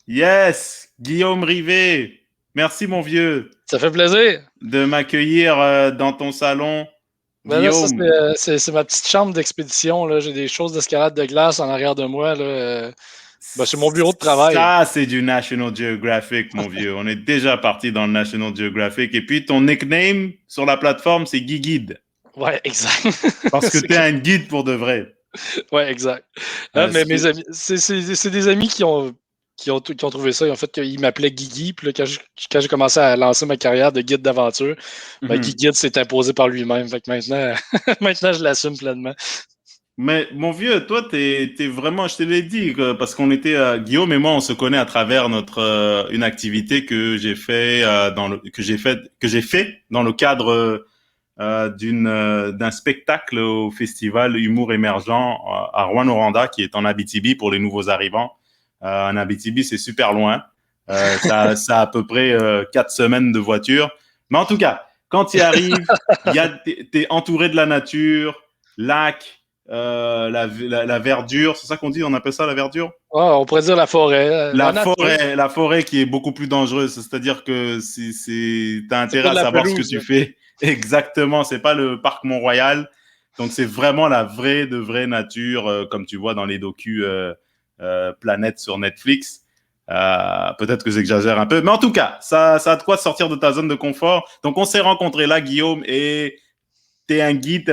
Yes, Guillaume Rivet. Merci mon vieux Ça fait plaisir. de m'accueillir dans ton salon. Ben là, ça, Guillaume, c'est ma petite chambre d'expédition, là. J'ai des choses d'escalade de glace en arrière de moi, là. Ben, c'est mon bureau de travail. ça c'est du National Geographic mon vieux. On est déjà parti dans le National Geographic. Et puis ton nickname sur la plateforme c'est Guy Guide. Ouais, exact. Parce que C'est tu es clair. un guide pour de vrai. Ouais, exact. Mais Est-ce mes que... amis, c'est des amis qui ont trouvé ça. En fait, qu'ils m'appelaient Guigui. Puis là, quand j'ai commencé à lancer ma carrière de guide d'aventure, ben, Guy Mhm. Guide s'est imposé par lui-même. Fait que maintenant, maintenant, je l'assume pleinement. Mais mon vieux, toi, t'es vraiment, je te l'ai dit, parce qu'on était, Guillaume et moi, on se connaît à travers notre une activité que j'ai fait que j'ai fait dans le cadre d'un spectacle au festival Humour émergent à Rouen-Noranda, qui est en Abitibi pour les nouveaux arrivants. En Abitibi, c'est super loin. Ça a à peu près 4 semaines de voiture. Mais en tout cas, quand tu y arrives, t'es entouré de la nature, lac, la verdure, c'est ça qu'on dit, on appelle ça la verdure? Ah, on pourrait dire la forêt, la nature. La forêt qui est beaucoup plus dangereuse, c'est-à-dire que t'as C'est intérêt pas de à la savoir ce que pelouse, tu là. fais. Exactement, c'est pas le parc Mont-Royal. Donc c'est vraiment la vraie de vraie nature, comme tu vois dans les docus Planète sur Netflix. Peut-être que j'exagère un peu, mais en tout cas, ça a de quoi sortir de ta zone de confort. Donc on s'est rencontrés là, Guillaume, et t'es un guide.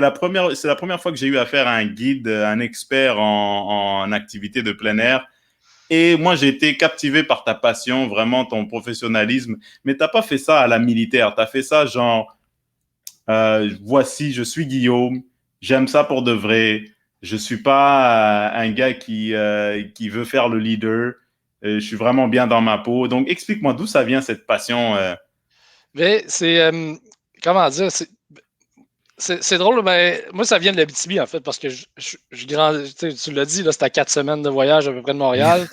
C'est la première fois que j'ai eu affaire à un guide, un expert en activité de plein air. Et moi, j'ai été captivé par ta passion, vraiment ton professionnalisme. Mais t'as pas fait ça à la militaire. T'as fait ça genre, voici, je suis Guillaume, j'aime ça pour de vrai. Je suis pas un gars qui veut faire le leader. Je suis vraiment bien dans ma peau. Donc, explique-moi d'où ça vient cette passion. Mais comment dire, c'est drôle, mais moi, ça vient de l'Abitibi, en fait, parce que tu l'as dit, là, c'était à 4 semaines de voyage à peu près de Montréal.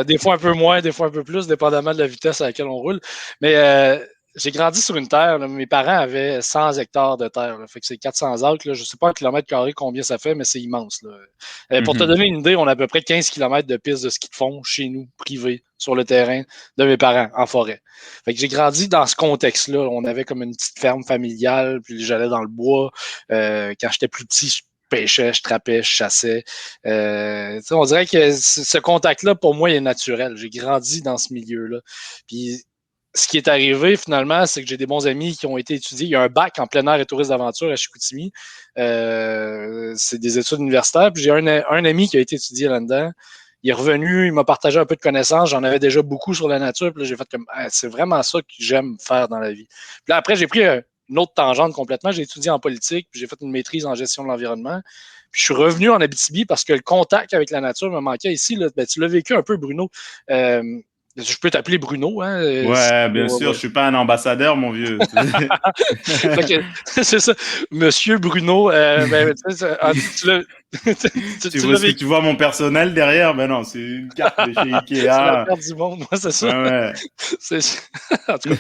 Des fois un peu moins, des fois un peu plus, dépendamment de la vitesse à laquelle on roule. Mais j'ai grandi sur une terre, là. Mes parents avaient 100 hectares de terre, là. Fait que c'est 400 acres, là. Je ne sais pas en kilomètres carrés combien ça fait, mais c'est immense, là. Pour te Mhm. donner une idée, on a à peu près 15 kilomètres de pistes de ski de fond chez nous, privées, sur le terrain de mes parents, en forêt. Fait que j'ai grandi dans ce contexte-là. On avait comme une petite ferme familiale, puis j'allais dans le bois. Quand j'étais plus petit, je pêchais, je trappais, je chassais. On dirait que ce contact-là, pour moi, il est naturel. J'ai grandi dans ce milieu-là. Puis ce qui est arrivé finalement, c'est que j'ai des bons amis qui ont été étudiés. Il y a un bac en plein air et tourisme d'aventure à Chicoutimi. C'est des études universitaires. Puis j'ai un ami qui a été étudié là-dedans. Il est revenu, il m'a partagé un peu de connaissances. J'en avais déjà beaucoup sur la nature. Puis là, j'ai fait comme, ah, c'est vraiment ça que j'aime faire dans la vie. Puis là, après, j'ai pris une autre tangente complètement. J'ai étudié en politique, puis j'ai fait une maîtrise en gestion de l'environnement. Puis je suis revenu en Abitibi parce que le contact avec la nature me manquait ici. Là. Ben, tu l'as vécu un peu, Bruno. Euh, je peux t'appeler Bruno, hein? Ouais, bien Ouais, sûr, ouais. je suis pas un ambassadeur, mon vieux. Fait que, c'est ça. Monsieur Bruno, ben, Tu tu vois l'as ce que vécu. tu vois mon personnel derrière? Ben non, c'est une carte de chez C'est la Ikea. perte du monde, moi, c'est Ouais, ça. ouais. En tout cas,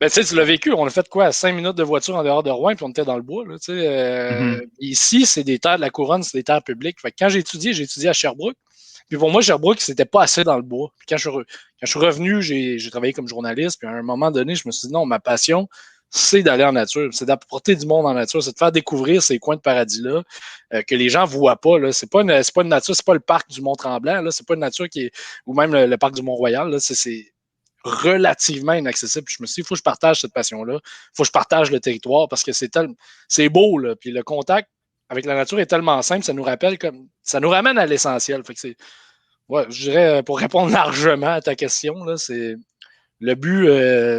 ben, tu l'as vécu. On a fait quoi? 5 minutes de voiture en dehors de Rouen, puis on était dans le bois. Là, Mhm. ici, c'est des terres de la couronne, c'est des terres publiques. Fait que quand j'ai étudié à Sherbrooke. Puis pour moi, Sherbrooke, c'était pas assez dans le bois. Puis quand je suis revenu, j'ai travaillé comme journaliste. Puis à un moment donné, je me suis dit non, ma passion, c'est d'aller en nature, c'est d'apporter du monde en nature, c'est de faire découvrir ces coins de paradis-là que les gens ne voient pas. Là. C'est pas une nature, c'est pas le parc du Mont-Tremblant, là. C'est pas une nature qui est. Ou même le parc du Mont-Royal. Là. C'est relativement inaccessible. Puis je me suis dit, il faut que je partage cette passion-là. Il faut que je partage le territoire parce que c'est beau. Là. Puis le contact avec la nature est tellement simple, ça nous rappelle comme. Ça nous ramène à l'essentiel. Fait que c'est. Ouais, je dirais, pour répondre largement à ta question, là, c'est le but,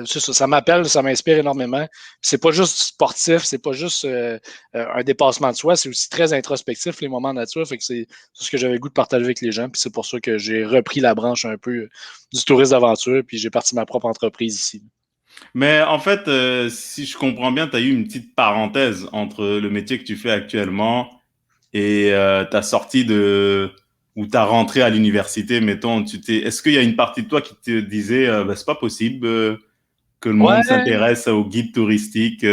ça m'appelle, ça m'inspire énormément. C'est pas juste sportif, c'est pas juste un dépassement de soi, c'est aussi très introspectif, les moments de nature. Fait que c'est ce que j'avais le goût de partager avec les gens. Puis c'est pour ça que j'ai repris la branche un peu du tourisme d'aventure, puis j'ai parti ma propre entreprise ici. Mais en fait, si je comprends bien, tu as eu une petite parenthèse entre le métier que tu fais actuellement et ta sortie ou ta rentrée à l'université, mettons. Est-ce qu'il y a une partie de toi qui te disait, bah, c'est pas possible que le monde Ouais, s'intéresse aux guides touristiques,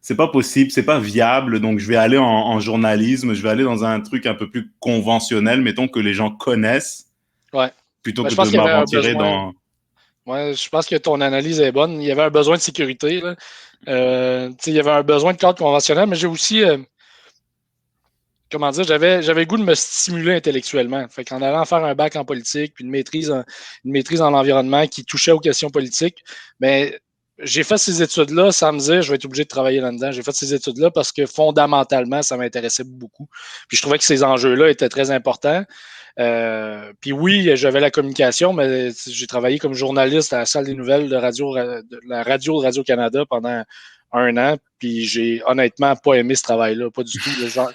c'est pas possible, c'est pas viable, donc je vais aller en journalisme, je vais aller dans un truc un peu plus conventionnel, mettons que les gens connaissent. ouais. plutôt Ben, que je de pense qu'il y avait un m'aventurer besoin. dans. Ouais, je pense que ton analyse est bonne. Il y avait un besoin de sécurité. Là. Il y avait un besoin de cadre conventionnel, mais j'ai aussi, comment dire, j'avais le goût de me stimuler intellectuellement. Fait qu'en allant faire un bac en politique, puis une maîtrise en environnement qui touchait aux questions politiques, ben, j'ai fait ces études-là sans me dire je vais être obligé de travailler là-dedans. J'ai fait ces études-là parce que fondamentalement, ça m'intéressait beaucoup. Puis je trouvais que ces enjeux-là étaient très importants. Puis oui, j'avais la communication, mais j'ai travaillé comme journaliste à la salle des nouvelles de la radio de Radio-Canada pendant un an, puis j'ai honnêtement pas aimé ce travail-là, pas du tout. Genre,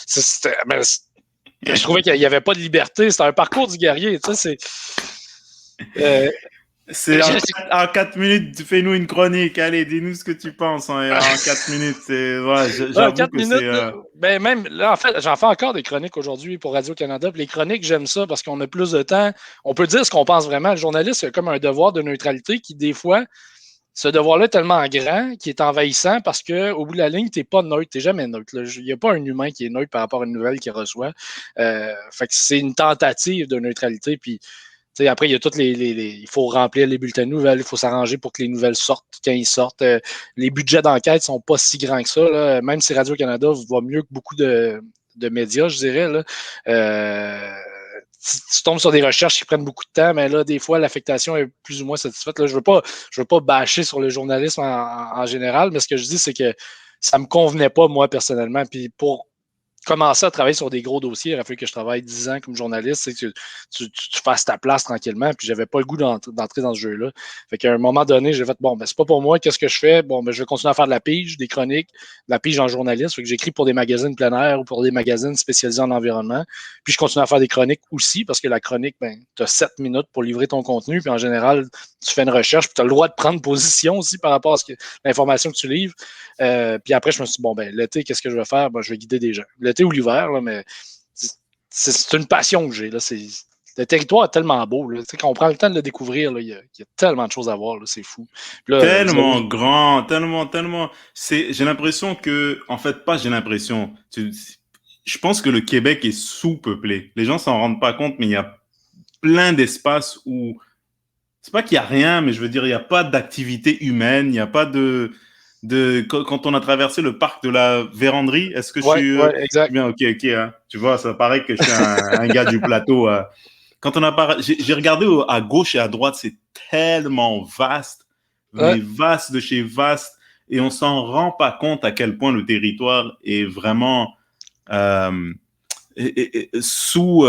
je trouvais qu'il n'y avait pas de liberté, c'était un parcours du guerrier, tu sais, euh, C'est en 4 minutes, fais-nous une chronique. Allez, dis-nous ce que tu penses en 4 minutes. Ouais, j'avoue 4 que c'est. minutes, là, ben même là, en fait, j'en fais encore des chroniques aujourd'hui pour Radio-Canada. Puis les chroniques, j'aime ça parce qu'on a plus de temps. On peut dire ce qu'on pense vraiment. Le journaliste a comme un devoir de neutralité qui, des fois, ce devoir-là est tellement grand qu'il est envahissant parce qu'au bout de la ligne, tu n'es pas neutre, tu n'es jamais neutre. Il n'y a pas un humain qui est neutre par rapport à une nouvelle qu'il reçoit. Fait que c'est une tentative de neutralité. Puis après, il y a toutes il faut remplir les bulletins de nouvelles, il faut s'arranger pour que les nouvelles sortent quand ils sortent. Les budgets d'enquête ne sont pas si grands que ça. Là. Même si Radio-Canada va mieux que beaucoup de médias, je dirais. Là. Tu tombes sur des recherches qui prennent beaucoup de temps, mais là, des fois, l'affectation est plus ou moins satisfaite. Là, je veux pas bâcher sur le journalisme en général, mais ce que je dis, c'est que ça ne me convenait pas, moi, personnellement. Puis pour commencer à travailler sur des gros dossiers, il a fallu que je travaille 10 ans comme journaliste, c'est que tu fasses ta place tranquillement, puis j'avais pas le goût d'entrer dans ce jeu-là. Fait qu'à un moment donné, j'ai fait, bon, ben c'est pas pour moi, qu'est-ce que je fais? Bon, ben je vais continuer à faire de la pige, des chroniques, de la pige en journaliste, fait que j'écris pour des magazines plein air ou pour des magazines spécialisés en environnement, puis je continue à faire des chroniques aussi, parce que la chronique, ben, tu as 7 minutes pour livrer ton contenu, puis en général, tu fais une recherche, puis tu as le droit de prendre position aussi par rapport à l'information que tu livres. Puis après, je me suis dit, bon, ben, l'été, qu'est-ce que je vais faire? Ben, je vais guider des gens. L'été ou l'hiver, là, mais c'est une passion que j'ai. Là. Le territoire est tellement beau. Là. Quand on prend le temps de le découvrir, il y a tellement de choses à voir. C'est fou. Là, Tellement grand, tellement. J'ai l'impression que, en fait, pas j'ai l'impression. Je pense que le Québec est sous-peuplé. Les gens s'en rendent pas compte, mais il y a plein d'espaces où c'est pas qu'il y a rien, mais je veux dire, il y a pas d'activité humaine, il n'y a pas quand on a traversé le parc de la Vérandrie, est-ce que je ouais, suis ouais, exact. bien? Ok, hein. Tu vois, ça paraît que je suis un gars du plateau. Quand on a j'ai regardé à gauche et à droite, c'est tellement vaste, Ouais. mais vaste de chez vaste, et on s'en rend pas compte à quel point le territoire est vraiment euh, sous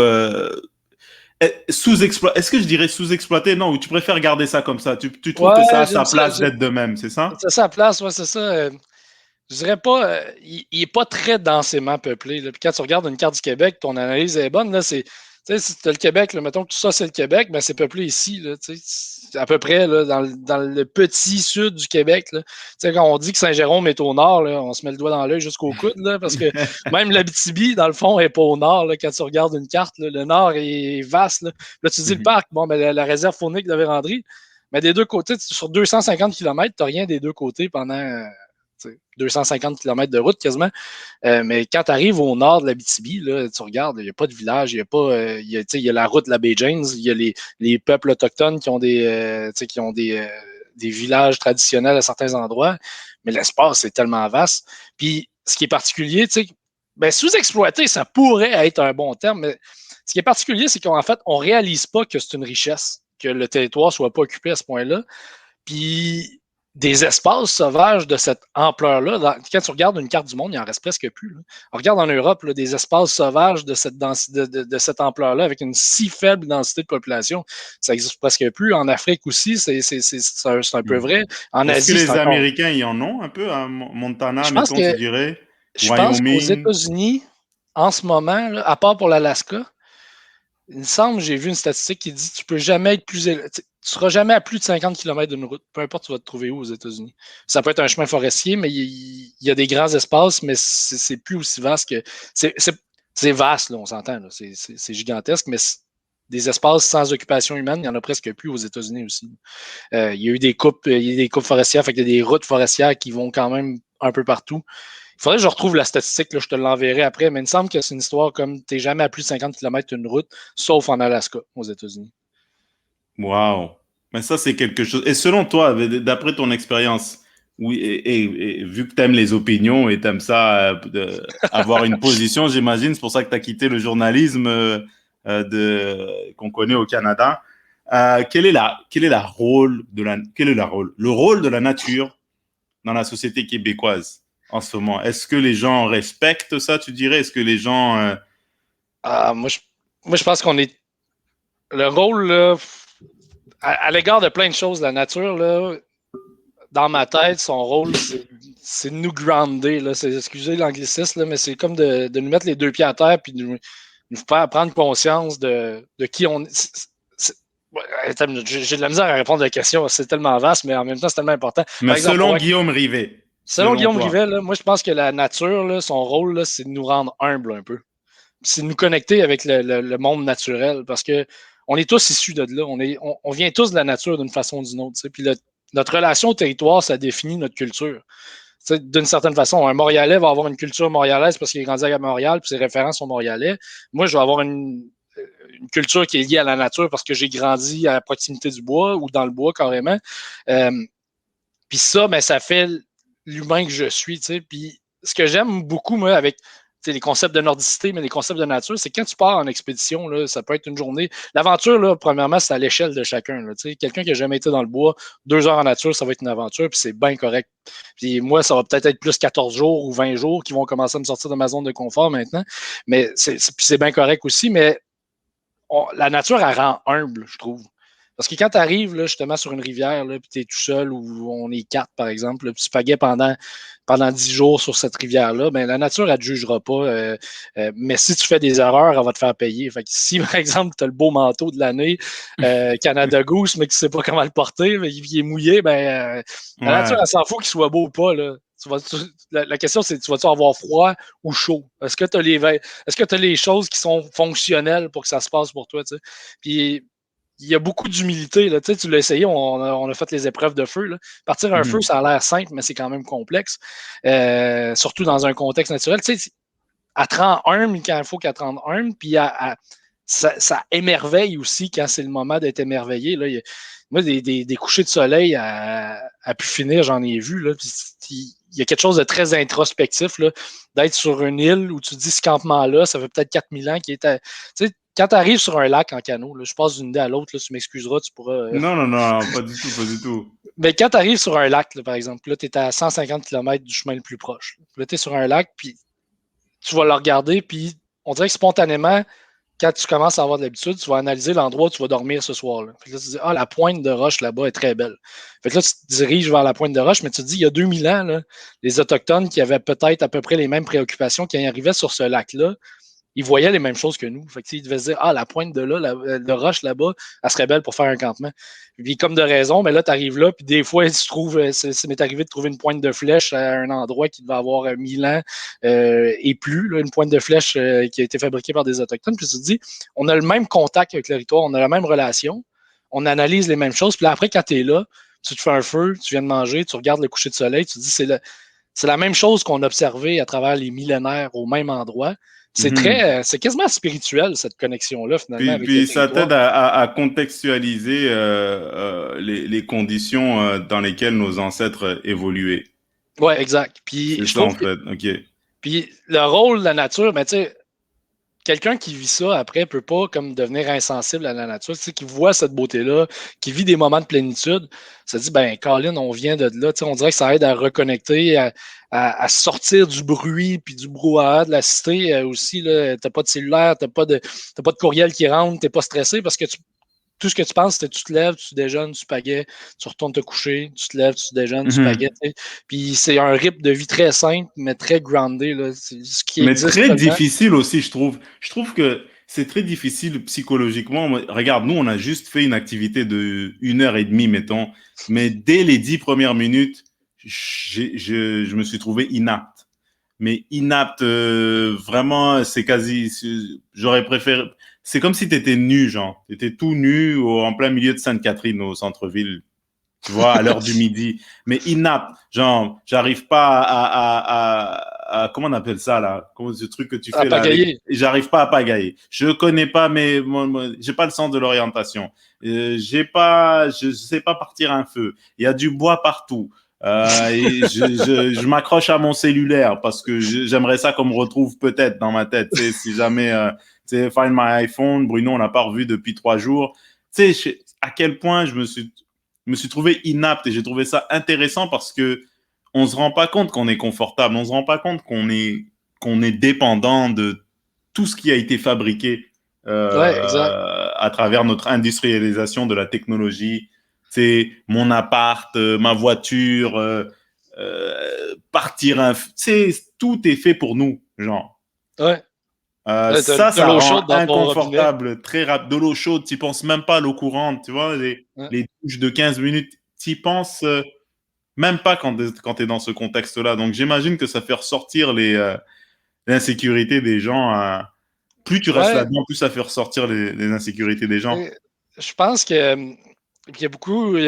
sous-exploité. Est-ce que je dirais sous-exploité? Non, ou tu préfères garder ça comme ça? Tu trouves que ça Ouais, a sa place d'être de même, c'est ça? c'est ça la place, ouais, c'est ça. Je dirais pas, il est pas très densément peuplé. Là. Puis quand tu regardes une carte du Québec, ton analyse est bonne. Là, si tu as le Québec, là, mettons que tout ça, c'est le Québec, ben, c'est peuplé ici. Là, à peu près là, dans le petit sud du Québec. Là. Quand on dit que Saint-Jérôme est au nord, là, on se met le doigt dans l'œil jusqu'au coude, là, parce que même l'Abitibi, dans le fond, n'est pas au nord. Là, quand tu regardes une carte, là, le nord est vaste. Là tu dis le parc, bon, ben, la réserve faunique de la Vérandrie, mais des deux côtés, sur 250 km, tu n'as rien des deux côtés pendant 250 km de route quasiment. Mais quand tu arrives au nord de l'Abitibi, là, tu regardes, il n'y a pas de village, il y a pas. Il y a la route de la baie James, il y a les peuples autochtones qui ont des villages traditionnels à certains endroits, mais l'espace est tellement vaste. Puis ce qui est particulier, ben, sous-exploité, ça pourrait être un bon terme, mais ce qui est particulier, c'est qu'en fait, on ne réalise pas que c'est une richesse, que le territoire ne soit pas occupé à ce point-là. Puis des espaces sauvages de cette ampleur-là, quand tu regardes une carte du monde, il n'en reste presque plus. Là. On regarde en Europe là, des espaces sauvages de cette ampleur-là avec une si faible densité de population, ça n'existe presque plus. En Afrique aussi, c'est un peu vrai. En Est-ce que Asie, c'est les encore. Américains y en ont un peu à Montana, Je pense mettons, tu que dirais? je pense qu'aux Wyoming? États-Unis, en ce moment, là, à part pour l'Alaska, il me semble, j'ai vu une statistique qui dit que tu peux jamais être plus élevé. Tu seras jamais à plus de 50 km d'une route, peu importe tu vas te trouver où aux États-Unis. Ça peut être un chemin forestier, mais il y a des grands espaces, mais c'est plus aussi vaste que. C'est vaste, là, on s'entend. C'est gigantesque, mais des espaces sans occupation humaine, il n'y en a presque plus aux États-Unis aussi. Il y a eu des coupes forestières, fait qu'il y a des routes forestières qui vont quand même un peu partout. Il faudrait que je retrouve la statistique, là, je te l'enverrai après, mais il me semble que c'est une histoire comme tu n'es jamais à plus de 50 km une route, sauf en Alaska, aux États-Unis. Waouh. Mais ça, c'est quelque chose. Et selon toi, d'après ton expérience, oui, et vu que tu aimes les opinions et tu aimes ça, avoir une position, j'imagine, c'est pour ça que tu as quitté le journalisme qu'on connaît au Canada. Quel est le rôle de la nature dans la société québécoise en ce moment? Est-ce que les gens respectent ça, tu dirais? Est-ce que les gens... Ah, moi, je pense qu'on est. Le rôle, là, à l'égard de plein de choses, la nature, là, dans ma tête, son rôle, c'est de nous grounder. Là. Excusez l'anglicisme, là, mais c'est comme de nous mettre les deux pieds à terre puis de nous faire prendre conscience de qui on est. Ouais, j'ai de la misère à répondre à la question, c'est tellement vaste, mais en même temps, c'est tellement important. Mais Par exemple, selon Guillaume Rivet, selon selon Guillaume toi. Rivet, là, moi, je pense que la nature, là, son rôle, là, c'est de nous rendre humbles un peu. C'est de nous connecter avec le monde naturel parce que on est tous issus de là. On vient tous de la nature d'une façon ou d'une autre. Puis notre relation au territoire, ça définit notre culture. D'une certaine façon, un Montréalais va avoir une culture montréalaise parce qu'il est grandi à Montréal puis ses références sont montréalais. Moi, je vais avoir une culture qui est liée à la nature parce que j'ai grandi à proximité du bois ou dans le bois carrément. Euh, Puis ça, ben, ça fait l'humain que je suis. Puis ce que j'aime beaucoup, moi, avec les concepts de nordicité, mais les concepts de nature, c'est quand tu pars en expédition, là, ça peut être une journée. L'aventure, là, premièrement, c'est à l'échelle de chacun. Là, quelqu'un qui n'a jamais été dans le bois, 2 heures en nature, ça va être une aventure, puis c'est bien correct. Puis moi, ça va peut-être être plus 14 jours ou 20 jours qui vont commencer à me sortir de ma zone de confort maintenant. Mais c'est bien correct aussi, mais la nature, elle rend humble, je trouve. Parce que quand tu arrives là, justement sur une rivière, puis tu es tout seul, ou on est quatre, par exemple, puis tu pagaies pendant 10 jours sur cette rivière-là, ben, la nature, elle ne te jugera pas. Mais si tu fais des erreurs, elle va te faire payer. Fait que si, par exemple, tu as le beau manteau de l'année, Canada Goose, mais que tu ne sais pas comment le porter, mais il est mouillé, ben, la nature, Ouais. elle s'en fout qu'il soit beau ou pas. Là. La question, c'est tu vas-tu avoir froid ou chaud? Est-ce que tu as les choses qui sont fonctionnelles pour que ça se passe pour toi? T'sais? Puis il y a beaucoup d'humilité. Là. Tu l'as essayé, on a fait les épreuves de feu. Là. Partir un feu, Mhm. ça a l'air simple, mais c'est quand même complexe. Surtout dans un contexte naturel. Tu sais, elle te rend humble quand il faut qu'elle te rende humble, puis ça émerveille aussi quand c'est le moment d'être émerveillé. Là. Moi, des couchers de soleil à pu finir, j'en ai vu. Là, il y a quelque chose de très introspectif là, d'être sur une île où tu te dis ce campement-là, ça fait peut-être 4000 ans qu'il était. Tu sais, quand tu arrives sur un lac en canot, là, je passe d'une idée à l'autre, là, tu m'excuseras, tu pourras. Non, non, non, pas du tout, pas du tout. Mais quand tu arrives sur un lac, là, par exemple, là, tu es à 150 km du chemin le plus proche. Là, tu es sur un lac, puis tu vas le regarder, puis on dirait que spontanément, quand tu commences à avoir de l'habitude, tu vas analyser l'endroit où tu vas dormir ce soir-là. Fait que là, tu te dis, ah, la pointe de roche là-bas est très belle. Fait que là, tu te diriges vers la pointe de roche, mais tu te dis, il y a 2000 ans, là, les Autochtones qui avaient peut-être à peu près les mêmes préoccupations, qui arrivaient sur ce lac-là, ils voyaient les mêmes choses que nous. Fait que, ils devaient se dire, ah, la pointe de là, de roche là-bas, elle serait belle pour faire un campement. Puis comme de raison, mais là, tu arrives là, puis des fois, tu trouves, ça m'est arrivé de trouver une pointe de flèche à un endroit qui devait avoir 1000 ans et plus, là, une pointe de flèche qui a été fabriquée par des Autochtones. Puis tu te dis, on a le même contact avec le territoire, on a la même relation, on analyse les mêmes choses. Puis là, après, quand tu es là, tu te fais un feu, tu viens de manger, tu regardes le coucher de soleil, tu te dis, c'est la même chose qu'on a observé à travers les millénaires au même endroit. Mhm. C'est quasiment spirituel, cette connexion-là, finalement, avec le Puis ça territoire. t'aide à contextualiser les conditions dans lesquelles nos ancêtres évoluaient. Ouais, exact. Puis C'est je ça trouve en que fait. Ok. puis le rôle de la nature, mais tu sais, quelqu'un qui vit ça après peut pas comme devenir insensible à la nature, tu sais, qui voit cette beauté-là, qui vit des moments de plénitude, ça dit ben Colin, on vient de là, tu sais, on dirait que ça aide à reconnecter, à sortir du bruit puis du brouhaha de la cité aussi là, t'as pas de cellulaire, t'as pas de courriel qui rentre, t'es pas stressé parce que tout ce que tu penses, c'est tu te lèves, tu déjeunes, tu pagaies, tu retournes te coucher, tu te lèves, tu déjeunes, tu pagaies. Mhm. Tu sais. Puis c'est un rythme de vie très simple, mais très groundé. Là. C'est ce qui Mais existe très seulement. difficile aussi, je trouve. Je trouve que c'est très difficile psychologiquement. Regarde, nous, on a juste fait une activité de 1 heure et demie, mettons. Mais dès les 10 premières minutes, je me suis trouvé inapte. Mais inapte, vraiment, c'est quasi. J'aurais préféré. C'est comme si tu étais nu, genre. Tu étais tout nu en plein milieu de Sainte-Catherine, au centre-ville. Tu vois, à l'heure du midi. Mais inapte. Genre, j'arrive pas comment on appelle ça là? Comment ce truc que tu À fais là avec... pagayer. J'arrive pas à pagailler. Je connais pas, mais moi, j'ai pas le sens de l'orientation. Je sais pas partir un feu. Il y a du bois partout. Et je m'accroche à mon cellulaire parce que j'aimerais ça qu'on me retrouve peut-être dans ma tête. Tu sais, si jamais, tu sais, Find My iPhone, Bruno, on l'a pas revu depuis 3 jours. Tu sais, à quel point je me suis trouvé inapte et j'ai trouvé ça intéressant parce que on se rend pas compte qu'on est confortable, on se rend pas compte qu'on est dépendant de tout ce qui a été fabriqué Ouais, exact. à travers notre industrialisation de la technologie. C'est mon appart, ma voiture, partir, c'est tout est fait pour nous, genre. Ouais. Ça, De ça l'eau rend chaude dans ton robinet. inconfortable, très rapide. De l'eau chaude, tu penses même pas à l'eau courante, tu vois, Ouais. les douches de 15 minutes, tu penses même pas quand tu es dans ce contexte-là. Donc, j'imagine que ça fait ressortir l'insécurité des gens. Plus tu restes Ouais, là-dedans, plus ça fait ressortir les insécurités des gens. et je pense que il y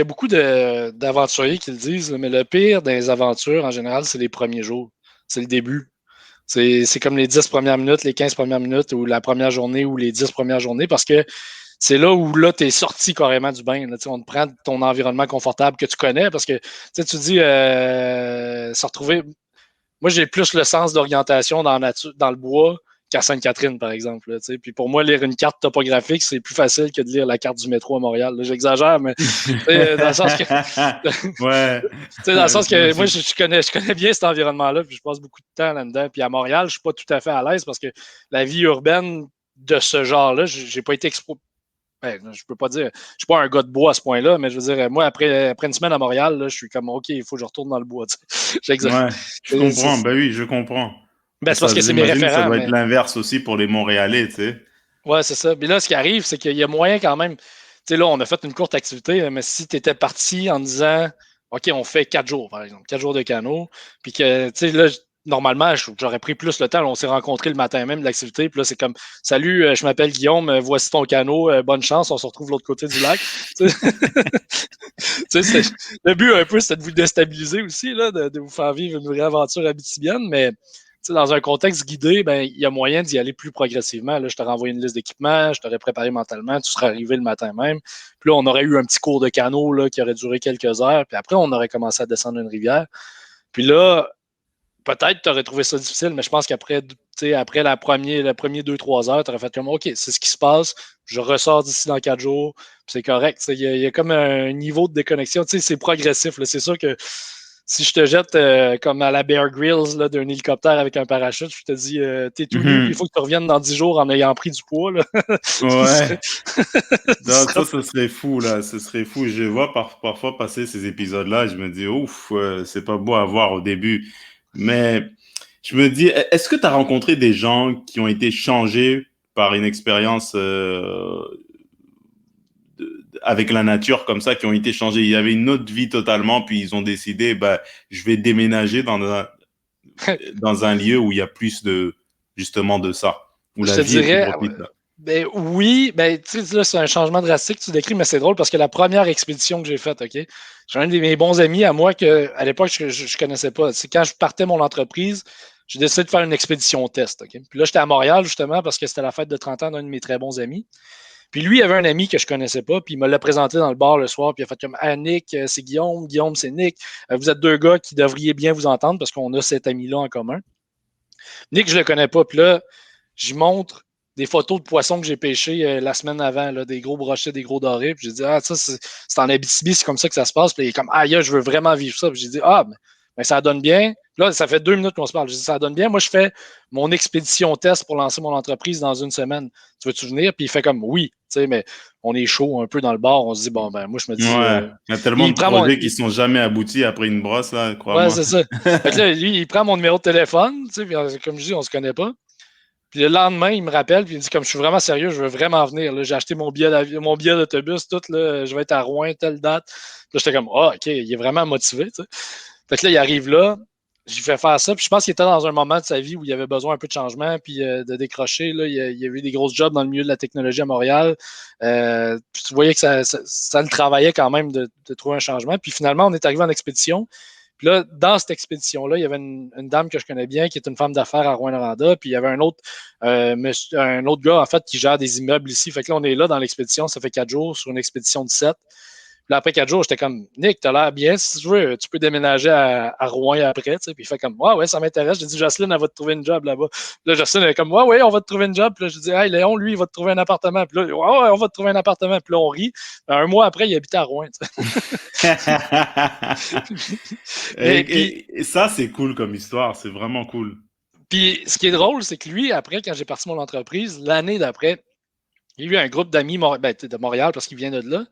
a beaucoup d'aventuriers qui le disent, là, mais le pire des aventures, en général, c'est les premiers jours. C'est le début. C'est comme les 10 premières minutes, les 15 premières minutes, ou la première journée, ou les 10 premières journées, parce que c'est là où là, tu es sorti carrément du bain. Là, on te prend de ton environnement confortable que tu connais, parce que tu dis se retrouver. Moi, j'ai plus le sens d'orientation dans, dans le bois qu'à Sainte-Catherine, par exemple. Là, puis pour moi, lire une carte topographique, c'est plus facile que de lire la carte du métro à Montréal. Là, j'exagère, mais dans le sens que Ouais. dans le sens que moi, je connais bien cet environnement-là, puis je passe beaucoup de temps là-dedans. Puis à Montréal, je suis pas tout à fait à l'aise parce que la vie urbaine de ce genre-là, j'ai pas été je peux pas dire, je suis pas un gars de bois à ce point-là, mais je veux dire, moi, après une semaine à Montréal, là, je suis comme, OK, il faut que je retourne dans le bois. J'exagère. Ouais, je comprends. Ben oui, je comprends. Ben, c'est parce Ça, que c'est mes j'imagine que ça référents, doit être mais l'inverse aussi pour les Montréalais, tu sais. ouais, c'est ça. Puis là, ce qui arrive, c'est qu'il y a moyen quand même. Tu sais, là, on a fait une courte activité, mais si tu étais parti en disant, OK, on fait 4 jours, par exemple, 4 jours de canot, puis que, tu sais, là, normalement, j'aurais pris plus le temps. Là, on s'est rencontrés le matin même de l'activité, puis là, c'est comme, salut, je m'appelle Guillaume, voici ton canot, bonne chance, on se retrouve de l'autre côté du lac. Tu sais, le but, un peu, c'était de vous déstabiliser aussi, là, de vous faire vivre une vraie aventure abitibienne, mais dans un contexte guidé, ben, il y a moyen d'y aller plus progressivement. Là, je t'aurais envoyé une liste d'équipements, je t'aurais préparé mentalement, tu serais arrivé le matin même. Puis là, on aurait eu un petit cours de canot là, qui aurait duré quelques heures. Puis après, on aurait commencé à descendre une rivière. Puis là, peut-être tu aurais trouvé ça difficile, mais je pense qu'après après le premier 2-3 heures, tu aurais fait comme OK, c'est ce qui se passe, je ressors d'ici dans 4 jours, puis c'est correct. Il y a comme un niveau de déconnexion, c'est progressif. C'est sûr que si je te jette comme à la Bear Grylls d'un hélicoptère avec un parachute, je te dis t'es tout nu, puis il faut que tu reviennes dans 10 jours en ayant pris du poids. Là. Ouais. Tu Non, seras ça, ce serait fou, là. Ce serait fou. Je vois parfois passer ces épisodes-là. Je me dis, ouf, c'est pas beau à voir au début. Mais je me dis, est-ce que tu as rencontré des gens qui ont été changés par une expérience avec la nature comme ça, qui ont été changés? Il y avait une autre vie totalement, puis ils ont décidé, bah, je vais déménager dans un lieu où il y a plus de, justement, de ça, où je la te vie est plus dirais, propice, là. ben oui, ben tu sais, là, c'est un changement drastique que tu décris, mais c'est drôle parce que la première expédition que j'ai faite, OK, j'ai un de mes bons amis à moi que à l'époque, je connaissais pas. C'est quand je partais mon entreprise, j'ai décidé de faire une expédition test, OK? Puis là, j'étais à Montréal justement parce que c'était la fête de 30 ans d'un de mes très bons amis. Puis lui, il avait un ami que je connaissais pas, puis il me l'a présenté dans le bar le soir, puis il a fait comme Ah, Nick, c'est Guillaume, Guillaume, c'est Nick. Vous êtes deux gars qui devriez bien vous entendre parce qu'on a cet ami-là en commun. Nick, je le connais pas, puis là, je montre des photos de poissons que j'ai pêchés la semaine avant, là, des gros brochets, des gros dorés. Puis j'ai dit, ah, ça, c'est en Abitibi, c'est comme ça que ça se passe. Puis il est comme, ah, je veux vraiment vivre ça. Puis j'ai dit, ah, mais ça donne bien. Puis là, ça fait 2 minutes qu'on se parle. J'ai dit, ça donne bien. Moi, je fais mon expédition test pour lancer mon entreprise dans une semaine. Tu veux-tu venir? Puis il fait comme, oui, tu sais, mais on est chaud un peu dans le bar. On se dit, bon, ben, moi, je me dis, Ouais, il y a tellement il de prend mon. projets qui sont jamais aboutis après une brosse, là, Ouais, crois-moi. c'est ça. Fait que là, lui, il prend mon numéro de téléphone, tu sais, puis, comme je dis, on se connaît pas. Puis le lendemain, il me rappelle, puis il me dit comme je suis vraiment sérieux, je veux vraiment venir. Là, j'ai acheté mon billet d'autobus, tout, là, je vais être à Rouen, telle date. Puis là, j'étais comme Ah, OK, il est vraiment motivé. Tu sais. Fait que là, il arrive là, j'ai fait faire ça. Puis je pense qu'il était dans un moment de sa vie où il avait besoin un peu de changement, puis de décrocher. Là, il y a eu des grosses jobs dans le milieu de la technologie à Montréal. Puis tu voyais que ça le travaillait quand même de trouver un changement. Puis finalement, on est arrivé en expédition. Puis là, dans cette expédition-là, il y avait une dame que je connais bien, qui est une femme d'affaires à Rouyn-Noranda, puis il y avait un autre gars, en fait, qui gère des immeubles ici. Fait que là, on est là dans l'expédition, ça fait 4 jours sur une expédition de 7. Puis là, après 4 jours, j'étais comme, Nick, t'as l'air bien, si tu veux, tu peux déménager à Rouen après, tu sais. Puis il fait comme, ouais, ça m'intéresse. J'ai dit, Jocelyne, elle va te trouver une job là-bas. Puis là, Jocelyne, elle est comme, ouais, on va te trouver une job. Puis là, je dis, hey, Léon, lui, il va te trouver un appartement. Puis là, ouais, on va te trouver un appartement. Puis là, on rit. Un mois après, il habitait à Rouen, Et ça, c'est cool comme histoire. C'est vraiment cool. Puis ce qui est drôle, c'est que lui, après, quand j'ai parti mon entreprise, l'année d'après, il y a eu un groupe d'amis de Montréal parce qu'il vient de là.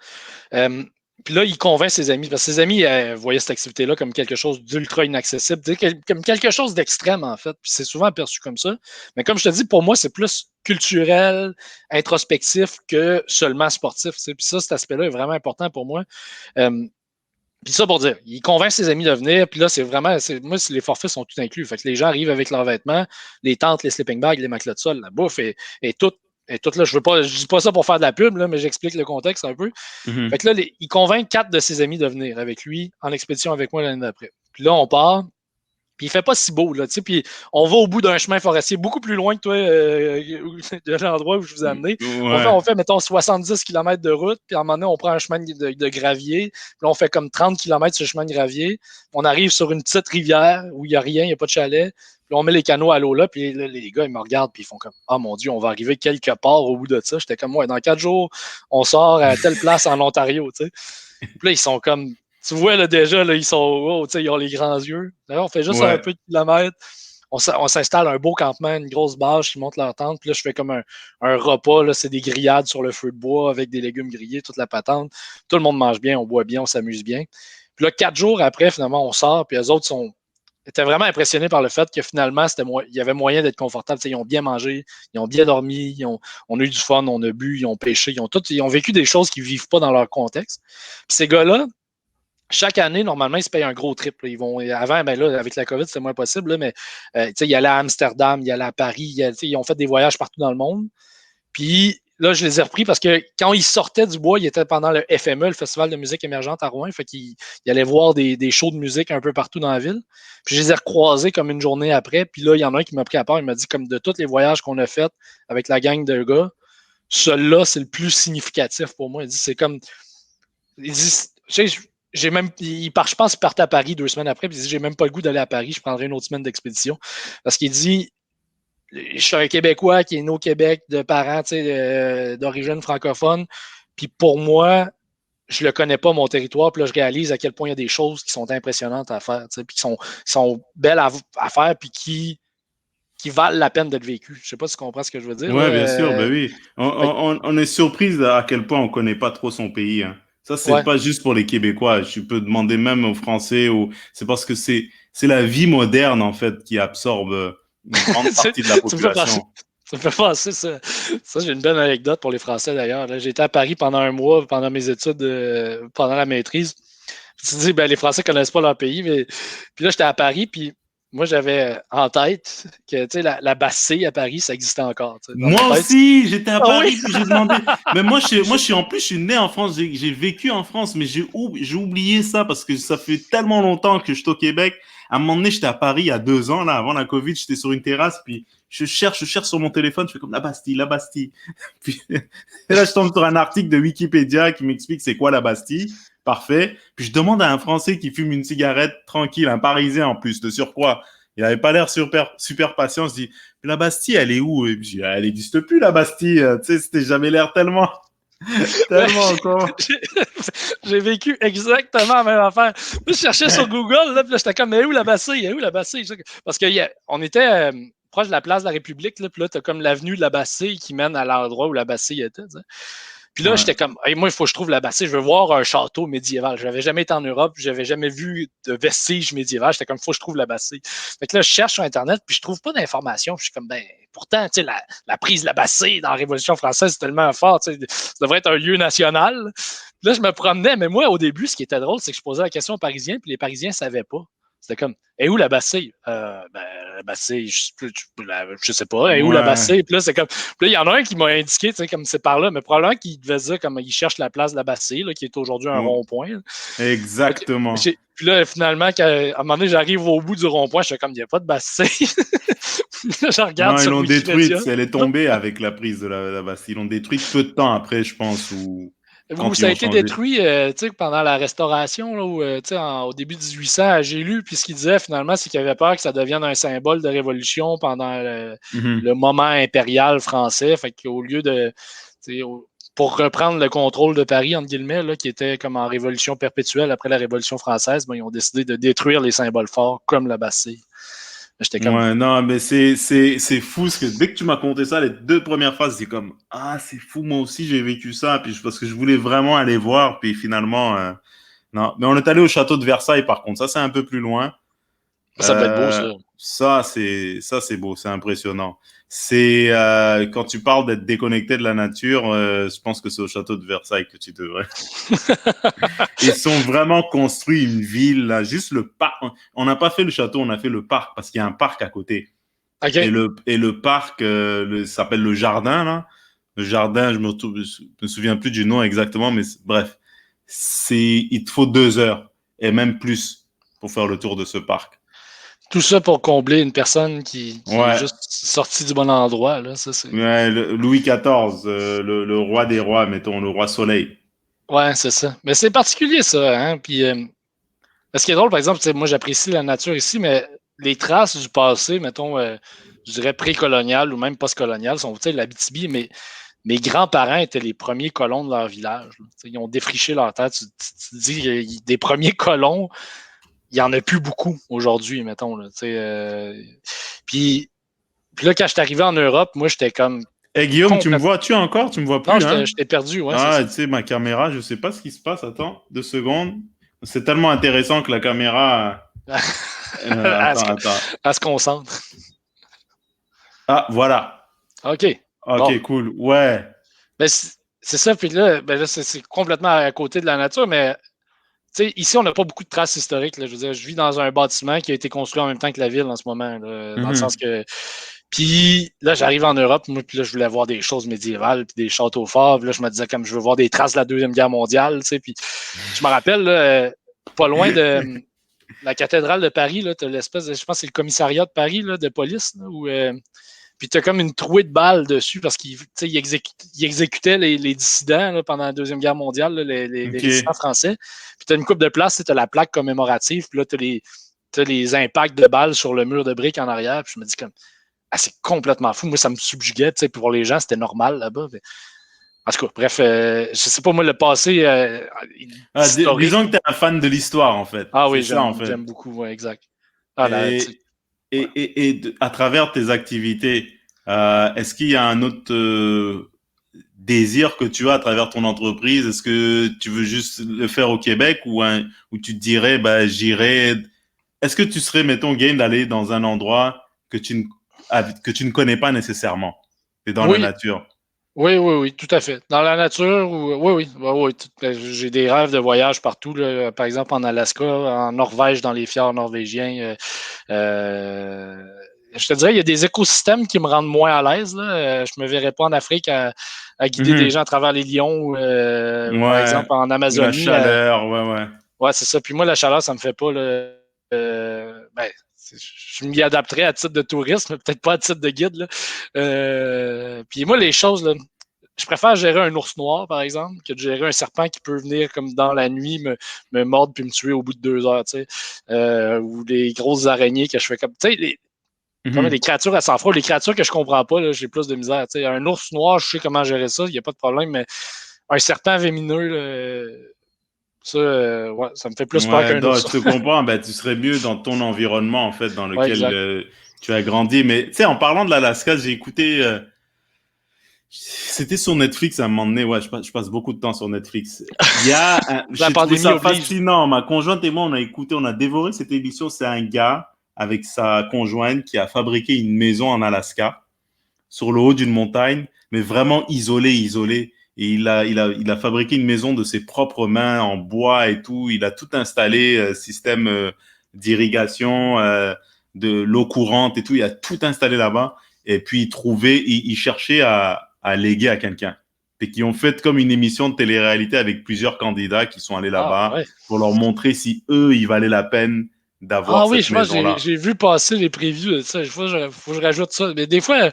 Puis là, il convainc ses amis, parce que ses amis voyaient cette activité-là comme quelque chose d'ultra inaccessible, comme quelque chose d'extrême, en fait. Puis c'est souvent perçu comme ça. Mais comme je te dis, pour moi, c'est plus culturel, introspectif que seulement sportif. Puis ça, cet aspect-là est vraiment important pour moi. Puis ça pour dire, il convainc ses amis de venir, puis là, c'est vraiment, moi, les forfaits sont tout inclus. Fait que les gens arrivent avec leurs vêtements, les tentes, les sleeping bags, les matelas de sol, la bouffe et tout. Et tout là, je dis pas ça pour faire de la pub, là, mais j'explique le contexte un peu. Mm-hmm. Fait que là, il convainc 4 de ses amis de venir avec lui en expédition avec moi l'année d'après. Puis là, on part. Puis il fait pas si beau, là, tu sais. Puis on va au bout d'un chemin forestier, beaucoup plus loin que toi, de l'endroit où je vous ai amené. Ouais. On fait, mettons, 70 km de route, puis à un moment donné, on prend un chemin de gravier. Puis là, on fait comme 30 km sur le chemin de gravier. On arrive sur une petite rivière où il n'y a rien, il n'y a pas de chalet. Puis là, on met les canots à l'eau là, puis là, les gars, ils me regardent, puis ils font comme « Ah, mon Dieu, on va arriver quelque part au bout de ça. » J'étais comme « Ouais, dans 4 jours, on sort à telle place en Ontario, tu sais. » Puis là, ils sont comme... Tu vois, là, déjà, là, ils sont, oh, ils ont les grands yeux. D'ailleurs, on fait juste un peu de kilomètres. On s'installe un beau campement, une grosse bâche, ils montent leur tente. Puis là, je fais comme un repas. Là, c'est des grillades sur le feu de bois avec des légumes grillés, toute la patente. Tout le monde mange bien, on boit bien, on s'amuse bien. Puis là, 4 jours après, finalement, on sort. Puis eux autres étaient vraiment impressionnés par le fait que finalement, il y avait moyen d'être confortable. Ils ont bien mangé, ils ont bien dormi, on a eu du fun, on a bu, ils ont pêché, ils ont vécu des choses qu'ils ne vivent pas dans leur contexte. Puis ces gars-là, chaque année, normalement, ils se payent un gros trip. Là. Avant, ben là, avec la COVID, c'était moins possible, là, mais ils allaient à Amsterdam, ils allaient à Paris, ils ont fait des voyages partout dans le monde. Puis là, je les ai repris parce que quand ils sortaient du bois, ils étaient pendant le FME, le Festival de musique émergente à Rouen. Fait qu'ils allaient voir des shows de musique un peu partout dans la ville. Puis je les ai recroisés comme une journée après. Puis là, il y en a un qui m'a pris à part. Il m'a dit, comme de tous les voyages qu'on a faits avec la gang de gars, celui-là, c'est le plus significatif pour moi. Il dit, c'est comme... Il dit, je pense qu'il partait à Paris 2 semaines après, puis il dit, j'ai même pas le goût d'aller à Paris, je prendrai une autre semaine d'expédition. Parce qu'il dit, je suis un Québécois qui est né au Québec de parents d'origine francophone, puis pour moi, je le connais pas, mon territoire, puis là, je réalise à quel point il y a des choses qui sont impressionnantes à faire, puis qui sont belles à faire, puis qui valent la peine d'être vécues. Je sais pas si tu comprends ce que je veux dire. Ouais, bien sûr, ben oui. On est surpris à quel point on connaît pas trop son pays. Hein. Ça, c'est pas juste pour les Québécois. Tu peux demander même aux Français ou c'est parce que c'est la vie moderne en fait qui absorbe une grande partie de la population. Ça me fait penser ça. Ça, j'ai une belle anecdote pour les Français d'ailleurs. J'étais à Paris pendant un mois, pendant mes études, pendant la maîtrise. Tu te dis, ben, les Français connaissent pas leur pays, mais puis là, j'étais à Paris, puis moi, j'avais en tête que la Bastille à Paris, ça existait encore. Moi aussi, j'étais à Paris, puis j'ai demandé. Mais moi, je suis né en France, j'ai vécu en France, mais j'ai oublié ça parce que ça fait tellement longtemps que je suis au Québec. À un moment donné, j'étais à Paris il y a 2 ans, là, avant la Covid, j'étais sur une terrasse, puis je cherche sur mon téléphone, je fais comme la Bastille. Puis et là, je tombe sur un article de Wikipédia qui m'explique c'est quoi la Bastille. Parfait. Puis je demande à un Français qui fume une cigarette tranquille, un Parisien en plus, de surcroît. Il avait pas l'air super patient. Je dis, la Bastille, elle est où? Et puis, je dis, elle n'existe plus, la Bastille. Tu sais, c'était jamais l'air tellement encore. J'ai vécu exactement la même affaire. Je cherchais sur Google, là, puis là, j'étais comme, mais où la Bastille? Où la Bastille? Parce qu'on était proche de la place de la République, là, puis là, t'as comme l'avenue de la Bastille qui mène à l'endroit où la Bastille était. T'sais. Puis là, j'étais comme, hey, moi, il faut que je trouve la Bastille. Je veux voir un château médiéval. Je n'avais jamais été en Europe. Je n'avais jamais vu de vestiges médiévals. J'étais comme, il faut que je trouve la Bastille. Fait que là, je cherche sur Internet, puis je trouve pas d'informations. Je suis comme, ben, pourtant, tu sais, la prise de la Bastille dans la Révolution française, c'est tellement fort. Ça devrait être un lieu national. Puis là, je me promenais. Mais moi, au début, ce qui était drôle, c'est que je posais la question aux Parisiens, puis les Parisiens ne savaient pas. C'était comme, et où la bastille? La bastille, je sais pas. Et où la bastille? Puis là, c'est comme, puis là, il y en a un qui m'a indiqué, tu sais, comme c'est par là, mais probablement qu'il devait se dire comme il cherche la place de la bastille, là, qui est aujourd'hui un rond-point. Exactement. Puis là, finalement, à un moment donné, j'arrive au bout du rond-point, je fais comme, il n'y a pas de bastille. Là, je regarde Non, ils sur l'ont Wikipédia. détruite. Elle est tombée avec la prise de la Bastille. Ils l'ont détruite peu de temps après, je pense, ou Où quand ils ça a ont été changé. détruit pendant la Restauration, là, où, au début 1800, j'ai lu, puis ce qu'il disait finalement, c'est qu'il avait peur que ça devienne un symbole de révolution pendant le moment impérial français. Fait qu'au lieu de. Pour reprendre le contrôle de Paris, entre guillemets, là, qui était comme en révolution perpétuelle après la Révolution française, ben, ils ont décidé de détruire les symboles forts comme la Bastille. J'étais comme. Ouais, non, mais c'est fou, parce que dès que tu m'as conté ça, les 2 premières phrases, c'est comme, ah, c'est fou, moi aussi j'ai vécu ça, puis parce que je voulais vraiment aller voir, puis finalement, non. Mais on est allé au château de Versailles, par contre, ça c'est un peu plus loin. Ça devait être beau, ça. Ça c'est beau, c'est impressionnant. C'est quand tu parles d'être déconnecté de la nature, je pense que c'est au château de Versailles que tu devrais. Ils sont vraiment construits une ville là, juste le parc. On n'a pas fait le château, on a fait le parc parce qu'il y a un parc à côté. OK. Et le parc s'appelle le jardin là. Le jardin, je me souviens plus du nom exactement, mais bref, il te faut 2 heures et même plus pour faire le tour de ce parc. Tout ça pour combler une personne qui est Ouais. juste sortie du bon endroit. Là. Ça, c'est... Ouais, Louis XIV, le roi des rois, mettons, le roi soleil. Ouais, c'est ça. Mais c'est particulier, ça. Hein? Puis, ce qui est drôle, par exemple, moi, j'apprécie la nature ici, mais les traces du passé, mettons, je dirais précolonial ou même postcolonial, sont, tu sais, l'Abitibi, mais mes grands-parents étaient les premiers colons de leur village. Ils ont défriché leur terre. Tu te dis, des premiers colons, il n'y en a plus beaucoup aujourd'hui, mettons. Là, puis là, quand je suis arrivé en Europe, moi, j'étais comme Eh Guillaume, tu me complètement. vois-tu encore? Tu me vois Non, plus, hein? j'étais perdu, ouais, c'est Ah, ça. tu sais, ma caméra, je sais pas ce qui se passe. Attends, 2 secondes. C'est tellement intéressant que la caméra. à, Attends, attends. se concentre. Ah, voilà. OK. Bon. Ok, cool. Ouais. Ben, c'est ça, puis là, c'est complètement à côté de la nature, mais ici, on n'a pas beaucoup de traces historiques. Là. Je veux dire, je vis dans un bâtiment qui a été construit en même temps que la ville en ce moment, là, dans le sens que. Puis là, j'arrive en Europe, moi, puis là, je voulais voir des choses médiévales, puis des châteaux forts. Puis là, je me disais, comme je veux voir des traces de la Deuxième Guerre mondiale, tu sais. Puis je me rappelle, là, pas loin de la cathédrale de Paris, là, tu as l'espèce de, je pense que c'est le commissariat de Paris, là, de police, là, où. Puis tu as comme une trouée de balles dessus parce qu'il exécutait les dissidents là, pendant la Deuxième Guerre mondiale, là, les Ok. résistants français. Puis tu as une coupe de place, tu as la plaque commémorative, puis là, tu as les impacts de balles sur le mur de briques en arrière. Puis je me dis comme, c'est complètement fou. Moi, ça me subjuguait. Pour les gens, c'était normal là-bas. Mais... En tout cas, bref, je sais pas, moi, le passé historique. Disons que tu es un fan de l'histoire, en fait. Ah C'est oui, ça, en fait. j'aime beaucoup, ouais, exact. Ah, là, Et, ouais. à travers tes activités, est-ce qu'il y a un autre désir que tu as à travers ton entreprise? Est-ce que tu veux juste le faire au Québec ou tu te dirais, bah, j'irai. Est-ce que tu serais, mettons, game d'aller dans un endroit que tu ne connais pas nécessairement? C'est dans la Oui, nature. oui, tout à fait. Dans la nature, oui. J'ai des rêves de voyage partout, là. Par exemple en Alaska, en Norvège, dans les fjords norvégiens. Je te dirais, il y a des écosystèmes qui me rendent moins à l'aise. Là. Je me verrais pas en Afrique à guider des gens à travers les lions ou par Ouais, exemple en la Amazonie. chaleur, ouais. Ouais, c'est ça. Puis moi, la chaleur, ça me fait pas. Je m'y adapterais à titre de tourisme, mais peut-être pas à titre de guide. Là. Puis moi, les choses, là, je préfère gérer un ours noir, par exemple, que de gérer un serpent qui peut venir comme dans la nuit me mordre puis me tuer au bout de 2 heures, tu sais. Ou des grosses araignées que je fais comme. Tu sais, comme des créatures à sang froid, les créatures que je comprends pas, là, j'ai plus de misère. Tu sais, un ours noir, je sais comment gérer ça, il n'y a pas de problème, mais un serpent vémineux, là, ça, ouais, ça me fait plus peur Ouais, qu'un donc, ours. je te comprends. Ben, tu serais mieux dans ton environnement, en fait, dans Ouais, lequel exact. tu as grandi. Mais, tu sais, en parlant de l'Alaska, j'ai écouté, c'était sur Netflix à un moment donné. Ouais, je passe beaucoup de temps sur Netflix. La J'ai trouvé pandémie ça oblige. fascinant. Ma conjointe et moi, on a écouté, on a dévoré cette émission. C'est un gars avec sa conjointe qui a fabriqué une maison en Alaska, sur le haut d'une montagne, mais vraiment isolé. Et il a fabriqué une maison de ses propres mains en bois et tout. Il a tout installé, système d'irrigation, de l'eau courante et tout. Il a tout installé là-bas. Et puis, il cherchait à léguer à quelqu'un. Et qui ont fait comme une émission de télé-réalité avec plusieurs candidats qui sont allés Ah, là-bas ouais. pour leur montrer si eux, il valait la peine Ah d'avoir oui, cette je pense que maison-là. j'ai vu passer les previews de ça. Faut que je rajoute ça. Mais des fois,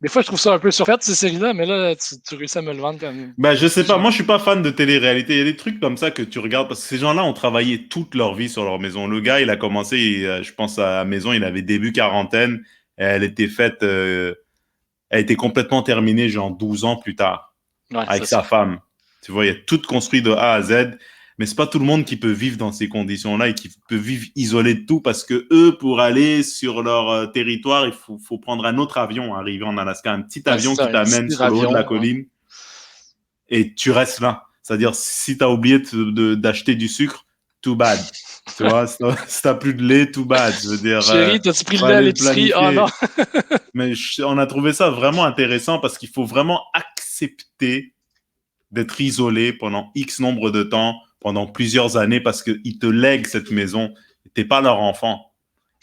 je trouve ça un peu surfait, ces séries-là, mais là, tu réussis à me le vendre comme. Ben, je sais pas, moi je suis pas fan de télé-réalité. Il y a des trucs comme ça que tu regardes parce que ces gens-là ont travaillé toute leur vie sur leur maison. Le gars, il a commencé, je pense à la maison, il avait début quarantaine. Et elle était faite, elle était complètement terminée genre 12 ans plus tard Ouais, avec c'est sa ça. femme. Tu vois, il y a tout construit de A à Z. Mais c'est pas tout le monde qui peut vivre dans ces conditions-là et qui peut vivre isolé de tout parce que eux, pour aller sur leur territoire, faut prendre un autre avion, arriver en Alaska, un petit Ouais, c'est avion ça, qui un t'amène petit sur le haut de la avion. Ouais. colline et tu restes là. C'est-à-dire, si tu as oublié d'acheter du sucre, too bad. Tu vois, si t'as plus de lait, too bad. Je veux dire, Chérie, t'as-tu pris le lait à fallait le l'épicerie? Oh non! planifier. Mais on a trouvé ça vraiment intéressant parce qu'il faut vraiment accepter d'être isolé pendant X nombre de temps, pendant plusieurs années, parce qu'ils te lèguent cette maison. T'es pas leur enfant.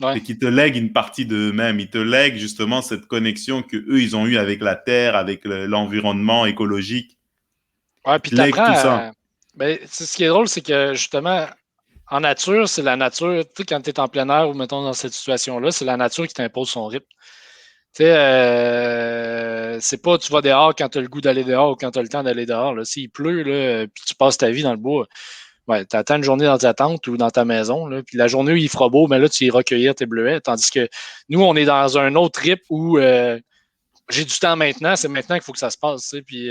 Ouais. C'est qu'ils te lèguent une partie d'eux-mêmes. Ils te lèguent justement cette connexion que eux ils ont eue avec la terre, avec l'environnement écologique. Ouais, Ils puis te lèguent t'apprends tout ça. à. Ben, ce qui est drôle, c'est que justement, en nature, c'est la nature. Tu sais, quand tu es en plein air ou mettons dans cette situation-là, c'est la nature qui t'impose son rythme. Tu sais, c'est pas tu vas dehors quand tu as le goût d'aller dehors ou quand tu as le temps d'aller dehors. Là. S'il pleut, là, puis tu passes ta vie dans le bois, ouais, tu attends une journée dans ta tente ou dans ta maison. Là, puis la journée où il fera beau, mais là, tu iras cueillir tes bleuets. Tandis que nous, on est dans un autre trip où j'ai du temps maintenant, c'est maintenant qu'il faut que ça se passe. Tu sais, puis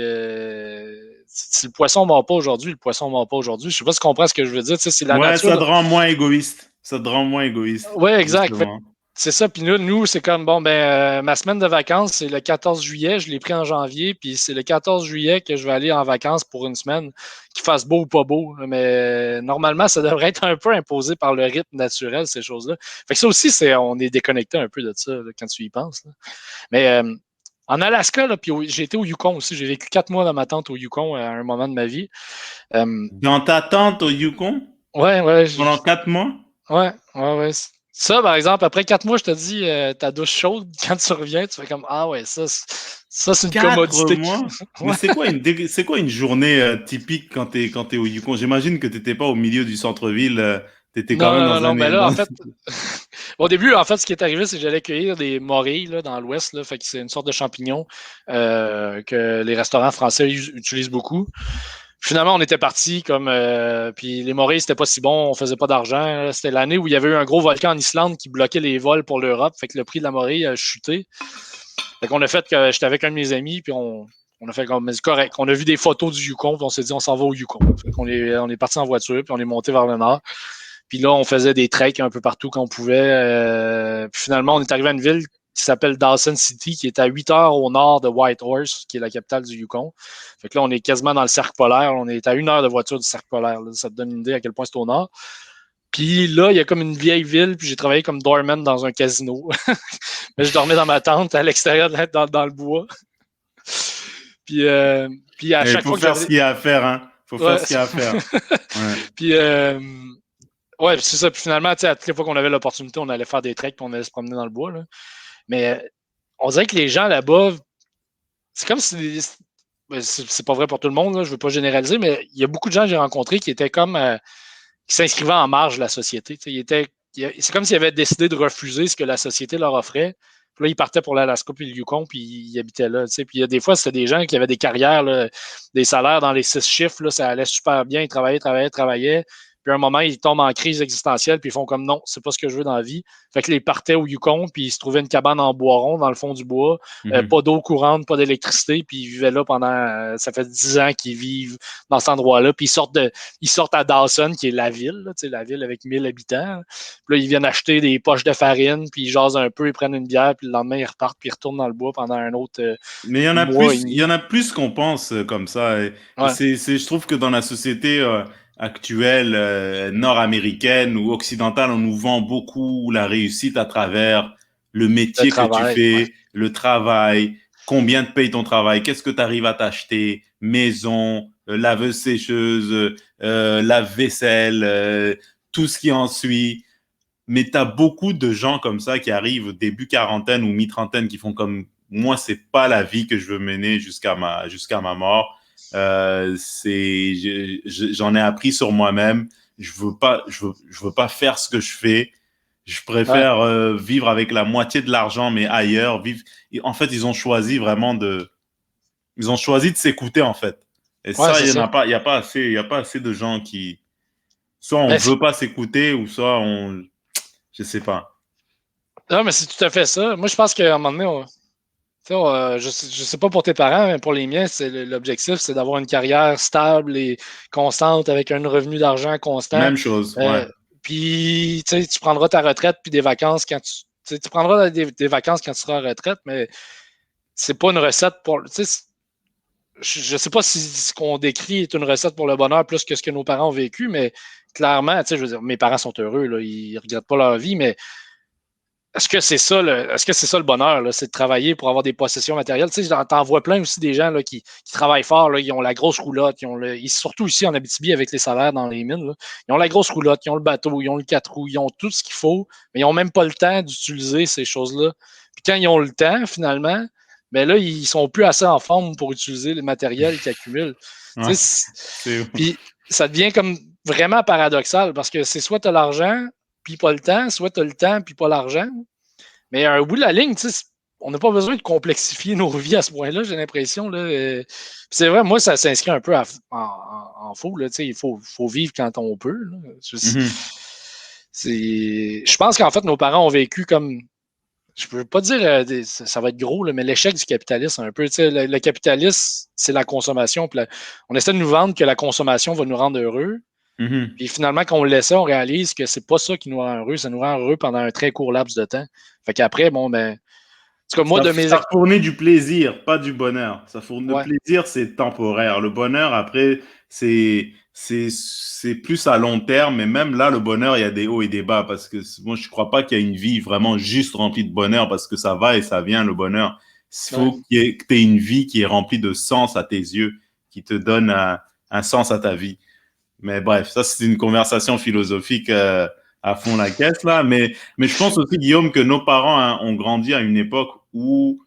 si le poisson ne mord pas aujourd'hui, le poisson ne mord pas aujourd'hui. Je sais pas si tu comprends ce que je veux dire. Tu sais, c'est la Ouais, nature. ça te rend moins égoïste. Ça te rend moins égoïste, Oui, exact. Fait justement. c'est ça. Puis nous c'est comme, bon, ben, ma semaine de vacances, c'est le 14 juillet. Je l'ai pris en janvier. Puis c'est le 14 juillet que je vais aller en vacances pour une semaine, qu'il fasse beau ou pas beau. Mais normalement, ça devrait être un peu imposé par le rythme naturel, ces choses-là. Fait que ça aussi, on est déconnecté un peu de ça là, quand tu y penses. Là. Mais en Alaska, là, puis j'ai été au Yukon aussi. J'ai vécu 4 mois dans ma tente au Yukon à un moment de ma vie. Euh, Dans ta tente au Yukon, ouais, ouais, pendant 4 mois, ouais, ouais, ouais. Ça, par exemple, après 4 mois, je te dis, ta douche chaude, quand tu reviens, tu fais comme, ah ouais, ça c'est une quatre commodité. mois. Mais Ouais. c'est quoi une journée typique quand t'es au Yukon? J'imagine que t'étais pas au milieu du centre-ville. T'étais quand Non, même non, non, dans non. un. Ben là, en fait, au début, en fait, ce qui est arrivé, c'est que j'allais cueillir des morilles là, dans l'Ouest. Là, fait que c'est une sorte de champignon que les restaurants français utilisent beaucoup. Finalement, on était parti comme. Puis les morilles, c'était pas si bon, on faisait pas d'argent. C'était l'année où il y avait eu un gros volcan en Islande qui bloquait les vols pour l'Europe. Fait que le prix de la morille a chuté. Fait qu'on a fait que j'étais avec un de mes amis, puis on a fait comme, mais c'est correct. On a vu des photos du Yukon, puis on s'est dit, on s'en va au Yukon. Fait qu'on on est parti en voiture, puis on est monté vers le nord. Puis là, on faisait des treks un peu partout quand on pouvait. Puis finalement, on est arrivé à une ville qui s'appelle Dawson City, qui est à 8 heures au nord de Whitehorse, qui est la capitale du Yukon. Fait que là, on est quasiment dans le cercle polaire. On est à 1 heure de voiture du cercle polaire. Là. Ça te donne une idée à quel point c'est au nord. Puis là, il y a comme une vieille ville, puis j'ai travaillé comme doorman dans un casino. Mais je dormais dans ma tente à l'extérieur, dans le bois. Puis, puis à Il chaque faut fois que faire j'avais ce des. qu'il y a à faire, hein. Faut faire Ouais, ce qu'il y a à faire. Ouais. puis, ouais, c'est ça. Puis finalement, à toutes les fois qu'on avait l'opportunité, on allait faire des treks, puis on allait se promener dans le bois. Là. Mais on dirait que les gens là-bas, c'est comme si. C'est pas vrai pour tout le monde, là, je veux pas généraliser, mais il y a beaucoup de gens que j'ai rencontrés qui étaient comme. Qui s'inscrivaient en marge de la société. C'est comme s'ils avaient décidé de refuser ce que la société leur offrait. Puis là, ils partaient pour l'Alaska puis le Yukon, puis ils habitaient là. Puis il y a des fois, c'était des gens qui avaient des carrières, là, des salaires dans les 6 chiffres, là, ça allait super bien, ils travaillaient. Puis à un moment, ils tombent en crise existentielle, puis ils font comme non, c'est pas ce que je veux dans la vie. Fait que là, ils partaient au Yukon, puis ils se trouvaient une cabane en bois rond dans le fond du bois, Mhm. pas d'eau courante, pas d'électricité, puis ils vivaient là pendant, ça fait 10 ans qu'ils vivent dans cet endroit-là, puis ils sortent à Dawson, qui est la ville, là, la ville avec 1000 habitants. Puis là, ils viennent acheter des poches de farine, puis ils jasent un peu, ils prennent une bière, puis le lendemain, ils repartent, puis ils retournent dans le bois pendant un autre Mais mois et il y demi. en a plus qu'on pense comme ça. Et Ouais, je trouve que dans la société actuelle, nord-américaine ou occidentale, on nous vend beaucoup la réussite à travers le le métier que tu travail. Ouais. fais, le travail, combien te paye ton travail, qu'est-ce que tu arrives à t'acheter, maison, laveuse sécheuse, lave-vaisselle, tout ce qui en suit. Mais tu as beaucoup de gens comme ça qui arrivent début quarantaine ou mi-trentaine qui font comme moi, c'est pas la vie que je veux mener jusqu'à ma mort. J'en ai appris sur moi-même. Je veux pas faire ce que je fais. Je Ouais, préfère vivre avec la moitié de l'argent, mais ailleurs. En fait, ils ont choisi de s'écouter, en fait. Et ouais, ça, c'est ça. il y a pas assez, il y a pas assez de gens qui, soit on Mais veut pas s'écouter, ou soit je sais pas. non, mais c'est tout à fait ça. Moi, je pense qu'à un moment donné, je sais pas pour tes parents, mais pour les miens, l'objectif, c'est d'avoir une carrière stable et constante avec un revenu d'argent constant. Même chose, ouais. Euh, Puis, tu prendras ta retraite puis des vacances tu prendras des vacances quand tu seras en retraite, mais c'est pas une recette pour. Je sais pas si ce qu'on décrit est une recette pour le bonheur plus que ce que nos parents ont vécu, mais clairement, je veux dire, mes parents sont heureux, là, ils regrettent pas leur vie, mais est-ce que c'est ça le bonheur, là, c'est de travailler pour avoir des possessions matérielles? Tu sais, t'en vois plein aussi des gens là, qui travaillent fort, là, ils ont la grosse roulotte, surtout ici en Abitibi avec les salaires dans les mines, là, ils ont la grosse roulotte, ils ont le bateau, ils ont le 4 roues, ils ont tout ce qu'il faut, mais ils n'ont même pas le temps d'utiliser ces choses-là. Puis quand ils ont le temps, finalement, ben là, ils sont plus assez en forme pour utiliser le matériel qu'ils accumulent. Ouais, Tu sais, c'est puis ça devient comme vraiment paradoxal parce que c'est soit tu as l'argent, puis pas le temps, soit tu as le temps, puis pas l'argent. Mais au bout de la ligne, on n'a pas besoin de complexifier nos vies à ce point-là, j'ai l'impression. Là, c'est vrai, moi, ça s'inscrit un peu en faux. Là, faut vivre quand on peut. Là. Mhm. Je pense qu'en fait, nos parents ont vécu comme. Je ne peux pas dire ça va être gros, là, mais l'échec du capitalisme, un peu. Le capitalisme, c'est la consommation. On essaie de nous vendre que la consommation va nous rendre heureux. Mhm. Puis finalement, quand on le laisse, on réalise que c'est pas ça qui nous rend heureux. Ça nous rend heureux pendant un très court laps de temps. Fait qu'après, bon, ben, c'est comme moi, Ça fournit du plaisir, pas du bonheur. Le Ouais, plaisir, c'est temporaire. Le bonheur, après, c'est plus à long terme. Mais même là, le bonheur, il y a des hauts et des bas. Parce que moi, je crois pas qu'il y a une vie vraiment juste remplie de bonheur parce que ça va et ça vient, le bonheur. Il ouais. faut que tu aies une vie qui est remplie de sens à tes yeux, qui te donne un sens à ta vie. Mais bref, ça, c'est une conversation philosophique à fond la caisse, là. Mais je pense aussi, Guillaume, que nos parents hein, ont grandi à une époque où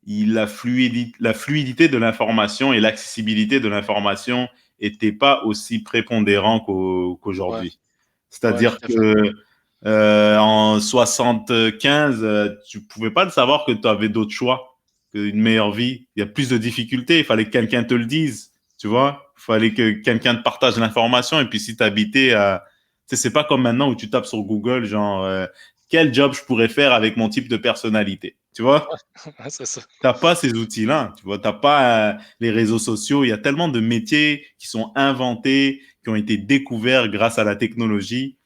la fluidité de l'information et l'accessibilité de l'information n'étaient pas aussi prépondérants Ouais, qu'aujourd'hui. ouais, tout C'est-à-dire à fait. que en 75, tu pouvais pas le savoir que tu avais d'autres choix, une meilleure vie. Il y a plus de difficultés. Il fallait que quelqu'un te le dise, tu vois. Il fallait que quelqu'un te partage l'information. Et puis si tu habitais à... Tu sais, c'est pas comme maintenant où tu tapes sur Google, genre, quel job je pourrais faire avec mon type de personnalité, tu vois. Ouais, c'est ça. T'as pas ces outils-là, tu vois, t'as pas les réseaux sociaux. Il y a tellement de métiers qui sont inventés, qui ont été découverts grâce à la technologie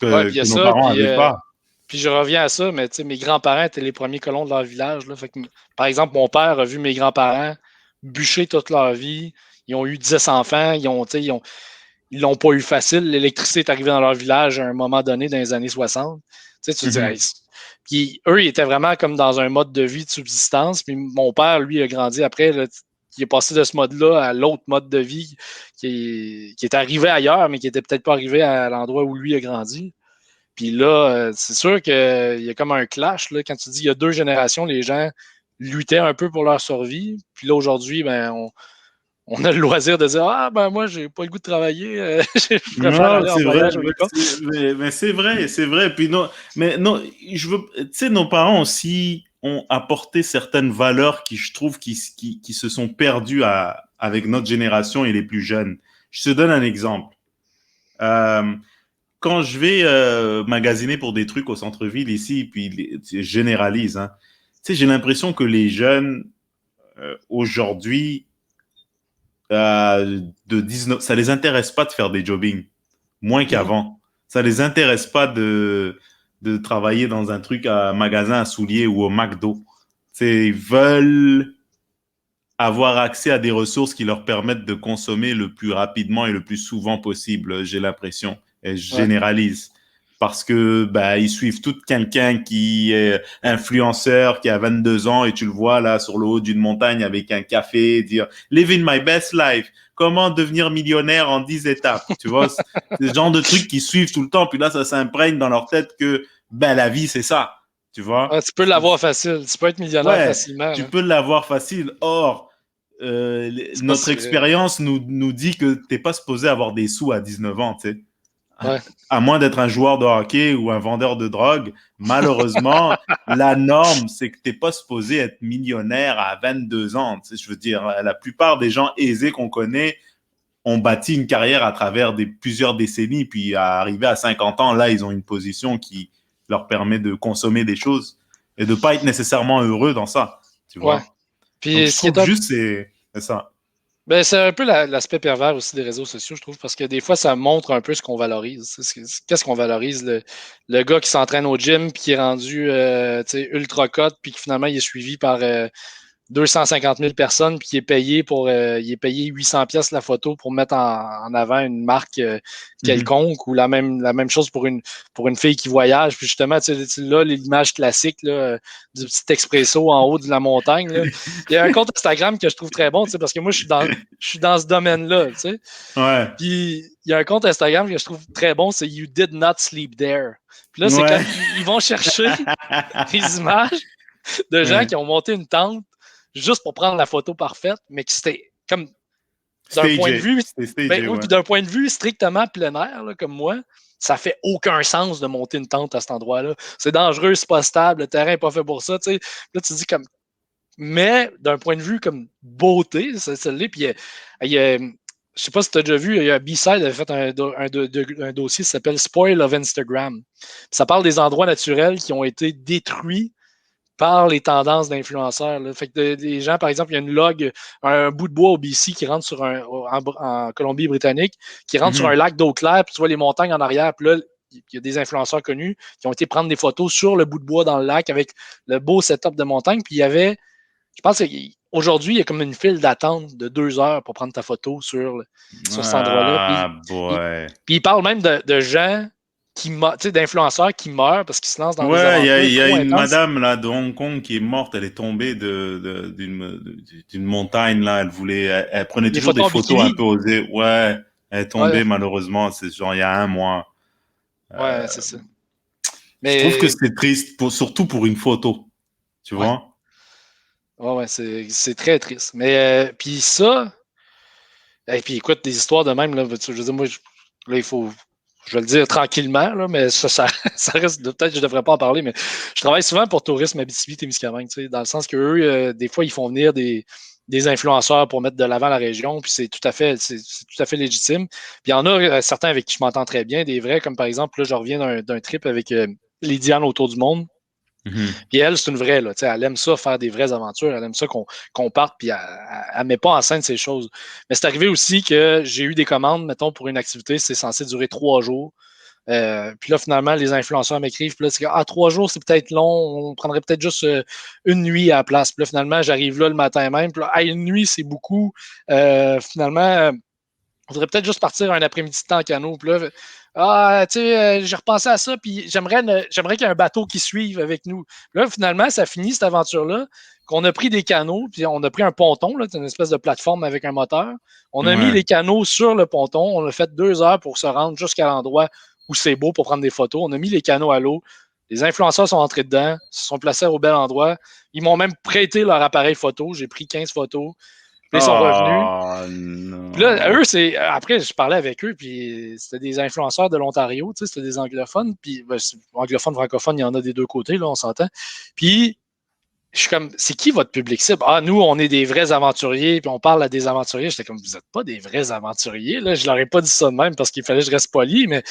Ouais, puis il y a que nos ça, parents n'avaient pas. puis je reviens à ça, mais mes grands-parents étaient les premiers colons de leur village. Là, fait que, par exemple, mon père a vu mes grands-parents bûcher toute leur vie. Ils ont eu 10 enfants. Ils l'ont pas eu facile. L'électricité est arrivée dans leur village à un moment donné dans les années 60. Tu te dis, hey, Mhm. puis eux, ils étaient vraiment comme dans un mode de vie de subsistance. Puis mon père, lui, a grandi après. Là, il est passé de ce mode-là à l'autre mode de vie qui est arrivé ailleurs, mais qui était peut-être pas arrivé à l'endroit où lui a grandi. Puis là, c'est sûr qu'il y a comme un clash. Là, quand tu dis il y a deux générations, les gens luttaient un peu pour leur survie. Puis là, aujourd'hui, ben, on a le loisir de dire ah ben moi j'ai pas le goût de travailler, je préfère Non, aller en c'est vrai, voyage au Yukon. mais c'est vrai, c'est vrai. Puis non, mais non, tu sais, nos parents aussi ont apporté certaines valeurs qui, je trouve, qui se sont perdues avec notre génération et les plus jeunes. Je te donne un exemple. Euh, Quand je vais magasiner pour des trucs au centre-ville ici, puis je généralise, hein, tu sais, j'ai l'impression que les jeunes aujourd'hui de 19, ça les intéresse pas de faire des jobbing, moins Mhm. qu'avant. Ça les intéresse pas de travailler dans un truc à magasin à souliers ou au McDo. Tu sais, ils veulent avoir accès à des ressources qui leur permettent de consommer le plus rapidement et le plus souvent possible, j'ai l'impression. Et je Ouais. généralise. parce que ils suivent tout quelqu'un qui est influenceur, qui a 22 ans et tu le vois là sur le haut d'une montagne avec un café dire living my best life, comment devenir millionnaire en 10 étapes, tu vois, c'est le genre de trucs qui suivent tout le temps, puis là ça s'imprègne dans leur tête que la vie c'est ça, tu vois. Ouais, tu peux l'avoir facile. Tu peux être millionnaire Ouais, facilement. tu Là. peux l'avoir facile. Or, C'est pas notre si vrai. expérience nous dit que t'es pas supposé avoir des sous à 19 ans, tu sais. Ouais. À moins d'être un joueur de hockey ou un vendeur de drogue, malheureusement, la norme, c'est que t'es pas supposé être millionnaire à 22 ans. Tu sais, je veux dire, la plupart des gens aisés qu'on connaît ont bâti une carrière à travers plusieurs décennies, puis à arriver à 50 ans, là, ils ont une position qui leur permet de consommer des choses et de pas être nécessairement heureux dans ça, tu Ouais. vois. Donc, Puis je ce qui trouve est que juste, c'est ça. ben, c'est un peu l'aspect pervers aussi des réseaux sociaux, je trouve, parce que des fois, ça montre un peu ce qu'on valorise. Qu'est-ce qu'on valorise? Le gars qui s'entraîne au gym, puis qui est rendu ultra cut, puis qui finalement il est suivi par 250 000 personnes, puis il est payé 800 pièces la photo pour mettre en avant une marque Mm-hmm. quelconque, ou la même chose pour une fille qui voyage. Puis justement, là, l'image classique là, du petit expresso en haut de la montagne. Là. Il y a un compte Instagram que je trouve très bon, parce que moi, je suis dans ce domaine-là. Ouais. Puis il y a un compte Instagram que je trouve très bon, c'est You Did Not Sleep There. Puis là, c'est quand Ouais. ils vont chercher des images de gens Ouais. qui ont monté une tente juste pour prendre la photo parfaite, mais qui c'était comme d'un point de Stagé. vue, C'était ben stagé, oui, ouais. puis d'un point de vue strictement plein air, là, comme moi, ça fait aucun sens de monter une tente à cet endroit-là. C'est dangereux, c'est pas stable, le terrain n'est pas fait pour ça, tu sais. Là, tu te dis comme. Mais d'un point de vue comme beauté, ça l'est. Puis je sais pas si tu as déjà vu, il y a B-Side avait fait un dossier qui s'appelle Spoil of Instagram. Ça parle des endroits naturels qui ont été détruits par les tendances d'influenceurs. Là. Fait que des gens, par exemple, il y a une log, un bout de bois au BC qui rentre en Colombie-Britannique, qui rentre sur un Mm-hmm. lac d'eau claire, puis tu vois les montagnes en arrière, puis là, il y a des influenceurs connus qui ont été prendre des photos sur le bout de bois dans le lac avec le beau setup de montagne, puis il y avait, je pense qu'aujourd'hui, il y a comme une file d'attente de 2 heures pour prendre ta photo sur cet endroit-là. Ah, Il, boy. puis il parle même de gens d'influenceurs qui meurent parce qu'ils se lancent dans des Ouais, aventures il y a trop une intenses. madame là de Hong Kong qui est morte. Elle est tombée d'une montagne là. Elle prenait Des toujours des photos en photos un bikini. peu osées. Ouais, elle est Ouais, tombée malheureusement. C'est genre il y a un mois. ouais, c'est ça. Je trouve que Mais c'est triste, surtout pour une photo. Tu ouais, vois? ouais, c'est très triste. Mais puis ça, et puis écoute, des histoires de même, là, je veux dire, moi, là, je vais le dire tranquillement, là, mais ça reste, peut-être que je ne devrais pas en parler, mais je travaille souvent pour Tourisme Abitibi-Témiscamingue, dans le sens qu'eux, des fois, ils font venir des influenceurs pour mettre de l'avant la région, puis c'est tout à fait légitime. Puis il y en a certains avec qui je m'entends très bien, des vrais, comme par exemple, là, je reviens d'un trip avec Lydiane autour du monde. Mhm. Puis elle, c'est une vraie, là, elle aime ça, faire des vraies aventures, elle aime ça qu'on parte, puis elle ne met pas en scène ces choses. Mais c'est arrivé aussi que j'ai eu des commandes, mettons, pour une activité, c'est censé durer 3 jours. Puis là, finalement, les influenceurs m'écrivent, puis là, c'est que 3 jours, c'est peut-être long, on prendrait peut-être juste une nuit à la place. Puis là, finalement, j'arrive là le matin même, puis là, une nuit, c'est beaucoup. Finalement, on voudrait peut-être juste partir un après-midi de temps en canot. Puis là, tu sais, j'ai repensé à ça, puis j'aimerais qu'il y ait un bateau qui suive avec nous. Puis là, finalement, ça finit cette aventure-là, qu'on a pris des canots, puis on a pris un ponton, là, c'est une espèce de plateforme avec un moteur. On a mis Ouais. les canots sur le ponton, on a fait 2 heures pour se rendre jusqu'à l'endroit où c'est beau pour prendre des photos. On a mis les canots à l'eau. Les influenceurs sont entrés dedans, se sont placés au bel endroit. Ils m'ont même prêté leur appareil photo. J'ai pris 15 photos. Puis ils sont revenus. Oh Puis là, non. eux, après, je parlais avec eux, puis c'était des influenceurs de l'Ontario, tu sais, c'était des anglophones, puis anglophones, francophones, il y en a des deux côtés, là, on s'entend. Puis, je suis comme, c'est qui votre public cible? Ah, nous, on est des vrais aventuriers, puis on parle à des aventuriers. J'étais comme, vous n'êtes pas des vrais aventuriers, là. Je leur ai pas dit ça de même parce qu'il fallait que je reste poli, mais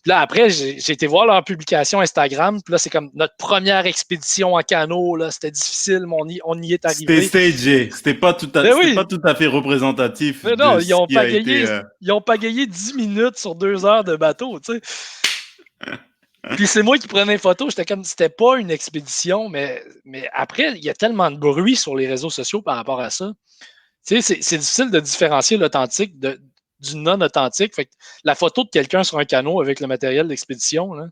puis là, après, j'ai été voir leur publication Instagram. Puis là, c'est comme notre première expédition en canot. Là, c'était difficile, mais on y est C'était arrivé. stagé. Ben C'était pas oui, tout à fait représentatif mais de non, ce qui a été. ils ont pagayé 10 minutes sur 2 heures de bateau, tu sais. Puis c'est moi qui prenais les photos, j'étais comme, c'était pas une expédition, mais après, il y a tellement de bruit sur les réseaux sociaux par rapport à ça. Tu sais, c'est difficile de différencier l'authentique du non authentique. Fait que la photo de quelqu'un sur un canot avec le matériel d'expédition, là,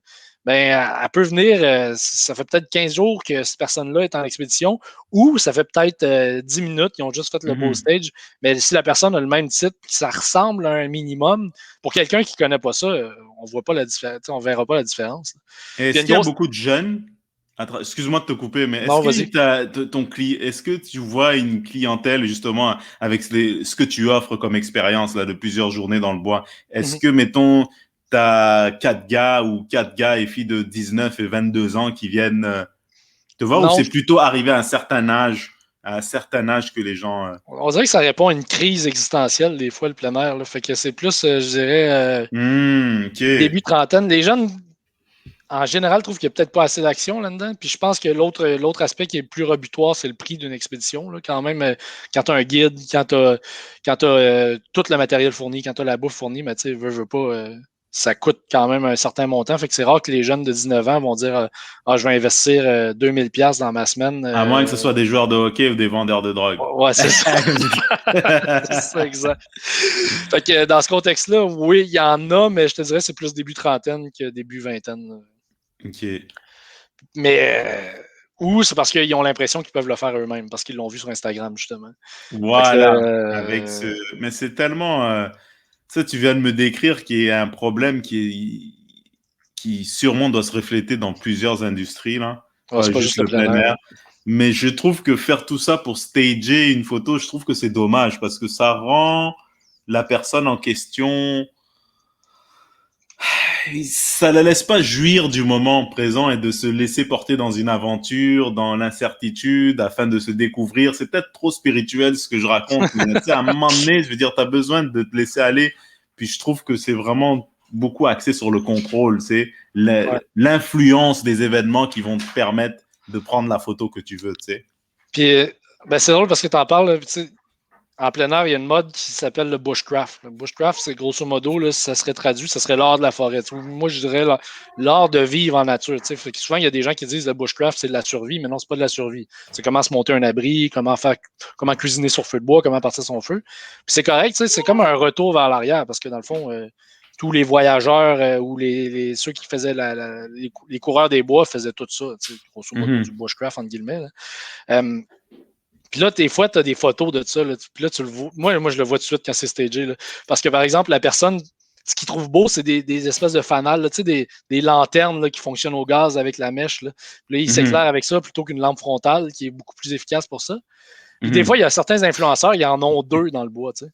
ben, elle peut venir, ça fait peut-être 15 jours que cette personne-là est en expédition, ou ça fait peut-être 10 minutes, ils ont juste fait le beau stage. Mais si la personne a le même titre, puis ça ressemble à un minimum, pour quelqu'un qui ne connaît pas ça, on voit pas la différence, on verra pas la différence. Et est-ce qu'il y a beaucoup de jeunes? Excuse-moi de te couper, mais est-ce que tu vois une clientèle justement avec ce que tu offres comme expérience là de plusieurs journées dans le bois? Est-ce que, mettons, tu as 4 gars et filles de 19 et 22 ans qui viennent te voir, ou c'est plutôt arrivé à un certain âge que les gens... On dirait que ça répond à une crise existentielle des fois, le plein air. Là. Fait que c'est plus, je dirais, début trentaine. Les jeunes, en général, trouvent qu'il n'y a peut-être pas assez d'action là-dedans. Puis je pense que l'autre aspect qui est le plus rebutoire, c'est le prix d'une expédition. Là. Quand même, quand tu as un guide, quand tu as tout le matériel fourni, quand tu as la bouffe fournie, mais tu sais, veux pas, ça coûte quand même un certain montant. Fait que c'est rare que les jeunes de 19 ans vont dire je vais investir 2000$ dans ma semaine. À moins que ce soit des joueurs de hockey ou des vendeurs de drogue. Ouais, c'est ça. C'est ça, exact. Fait que dans ce contexte-là, oui, il y en a, mais je te dirais que c'est plus début trentaine que début vingtaine. OK. Mais ou c'est parce qu'ils ont l'impression qu'ils peuvent le faire eux-mêmes, parce qu'ils l'ont vu sur Instagram, justement. Voilà. Mais c'est tellement... ça, tu viens de me décrire qu'il y a un problème qui sûrement doit se refléter dans plusieurs industries, là. Ouais, c'est pas juste le plein air. Mais je trouve que faire tout ça pour stager une photo, je trouve que c'est dommage parce que ça rend la personne en question... Ça ne la laisse pas jouir du moment présent et de se laisser porter dans une aventure, dans l'incertitude, afin de se découvrir. C'est peut-être trop spirituel ce que je raconte, mais à un moment donné, je veux dire, tu as besoin de te laisser aller. Puis je trouve que c'est vraiment beaucoup axé sur le contrôle, c'est l'influence des événements qui vont te permettre de prendre la photo que tu veux, tu sais. Puis, ben, c'est drôle parce que tu en parles, tu sais, en plein air, il y a une mode qui s'appelle le bushcraft. Le bushcraft, c'est grosso modo, là, si ça serait traduit, ça serait l'art de la forêt. Moi, je dirais l'art de vivre en nature. Fait que souvent, il y a des gens qui disent que le bushcraft, c'est de la survie, mais non, c'est pas de la survie. C'est comment se monter un abri, comment cuisiner sur feu de bois, comment partir son feu. Puis c'est correct, c'est comme un retour vers l'arrière, parce que dans le fond, tous les voyageurs ou ceux qui faisaient les coureurs des bois faisaient tout ça, grosso modo, du bushcraft, entre guillemets. Puis là, des fois, tu as des photos de ça. Là, puis là, tu le vois. Moi, je le vois tout de suite quand c'est stagé. Là. Parce que, par exemple, la personne, ce qu'il trouve beau, c'est des espèces de fanales, là, des lanternes là, qui fonctionnent au gaz avec la mèche. Là, puis là il s'éclaire avec ça plutôt qu'une lampe frontale qui est beaucoup plus efficace pour ça. Puis des fois, il y a certains influenceurs, ils en ont 2 dans le bois. Tu sais.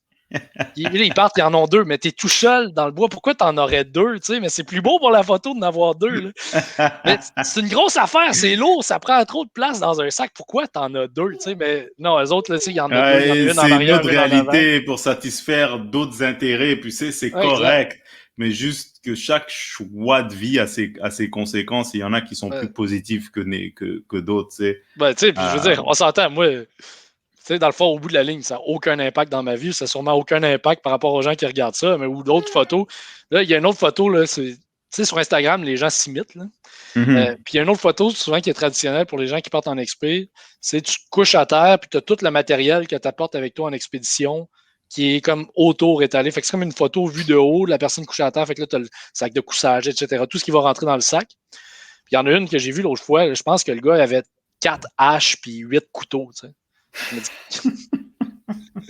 Ils partent, ils en ont 2, mais t'es tout seul dans le bois. Pourquoi t'en aurais 2? Tu sais? Mais c'est plus beau pour la photo d'en avoir 2. Mais c'est une grosse affaire, c'est lourd, ça prend trop de place dans un sac. Pourquoi t'en as 2? Tu sais? Mais non, eux autres, il y en a 2, il y en a une en arrière. C'est une autre réalité pour satisfaire d'autres intérêts. Puis c'est correct. Exact. Mais juste que chaque choix de vie a ses conséquences. Il y en a qui sont plus positifs que d'autres. Tu sais. Ben, tu sais, je veux dire, on s'entend, moi. Dans le fond, au bout de la ligne, ça n'a aucun impact dans ma vie. Ça n'a sûrement aucun impact par rapport aux gens qui regardent ça. Mais ou d'autres photos. Là, il y a une autre photo, là, sur Instagram, les gens s'imitent. Puis il y a une autre photo, souvent qui est traditionnelle pour les gens qui partent en expé. C'est tu te couches à terre, puis tu as tout le matériel que tu apportes avec toi en expédition qui est comme autour étalé. Fait que c'est comme une photo vue de haut, la personne couchée à terre. Fait que là, tu as le sac de couchage, etc. Tout ce qui va rentrer dans le sac. Puis il y en a une que j'ai vue l'autre fois. Là, je pense que le gars avait 4 haches puis 8 couteaux. Tu sais.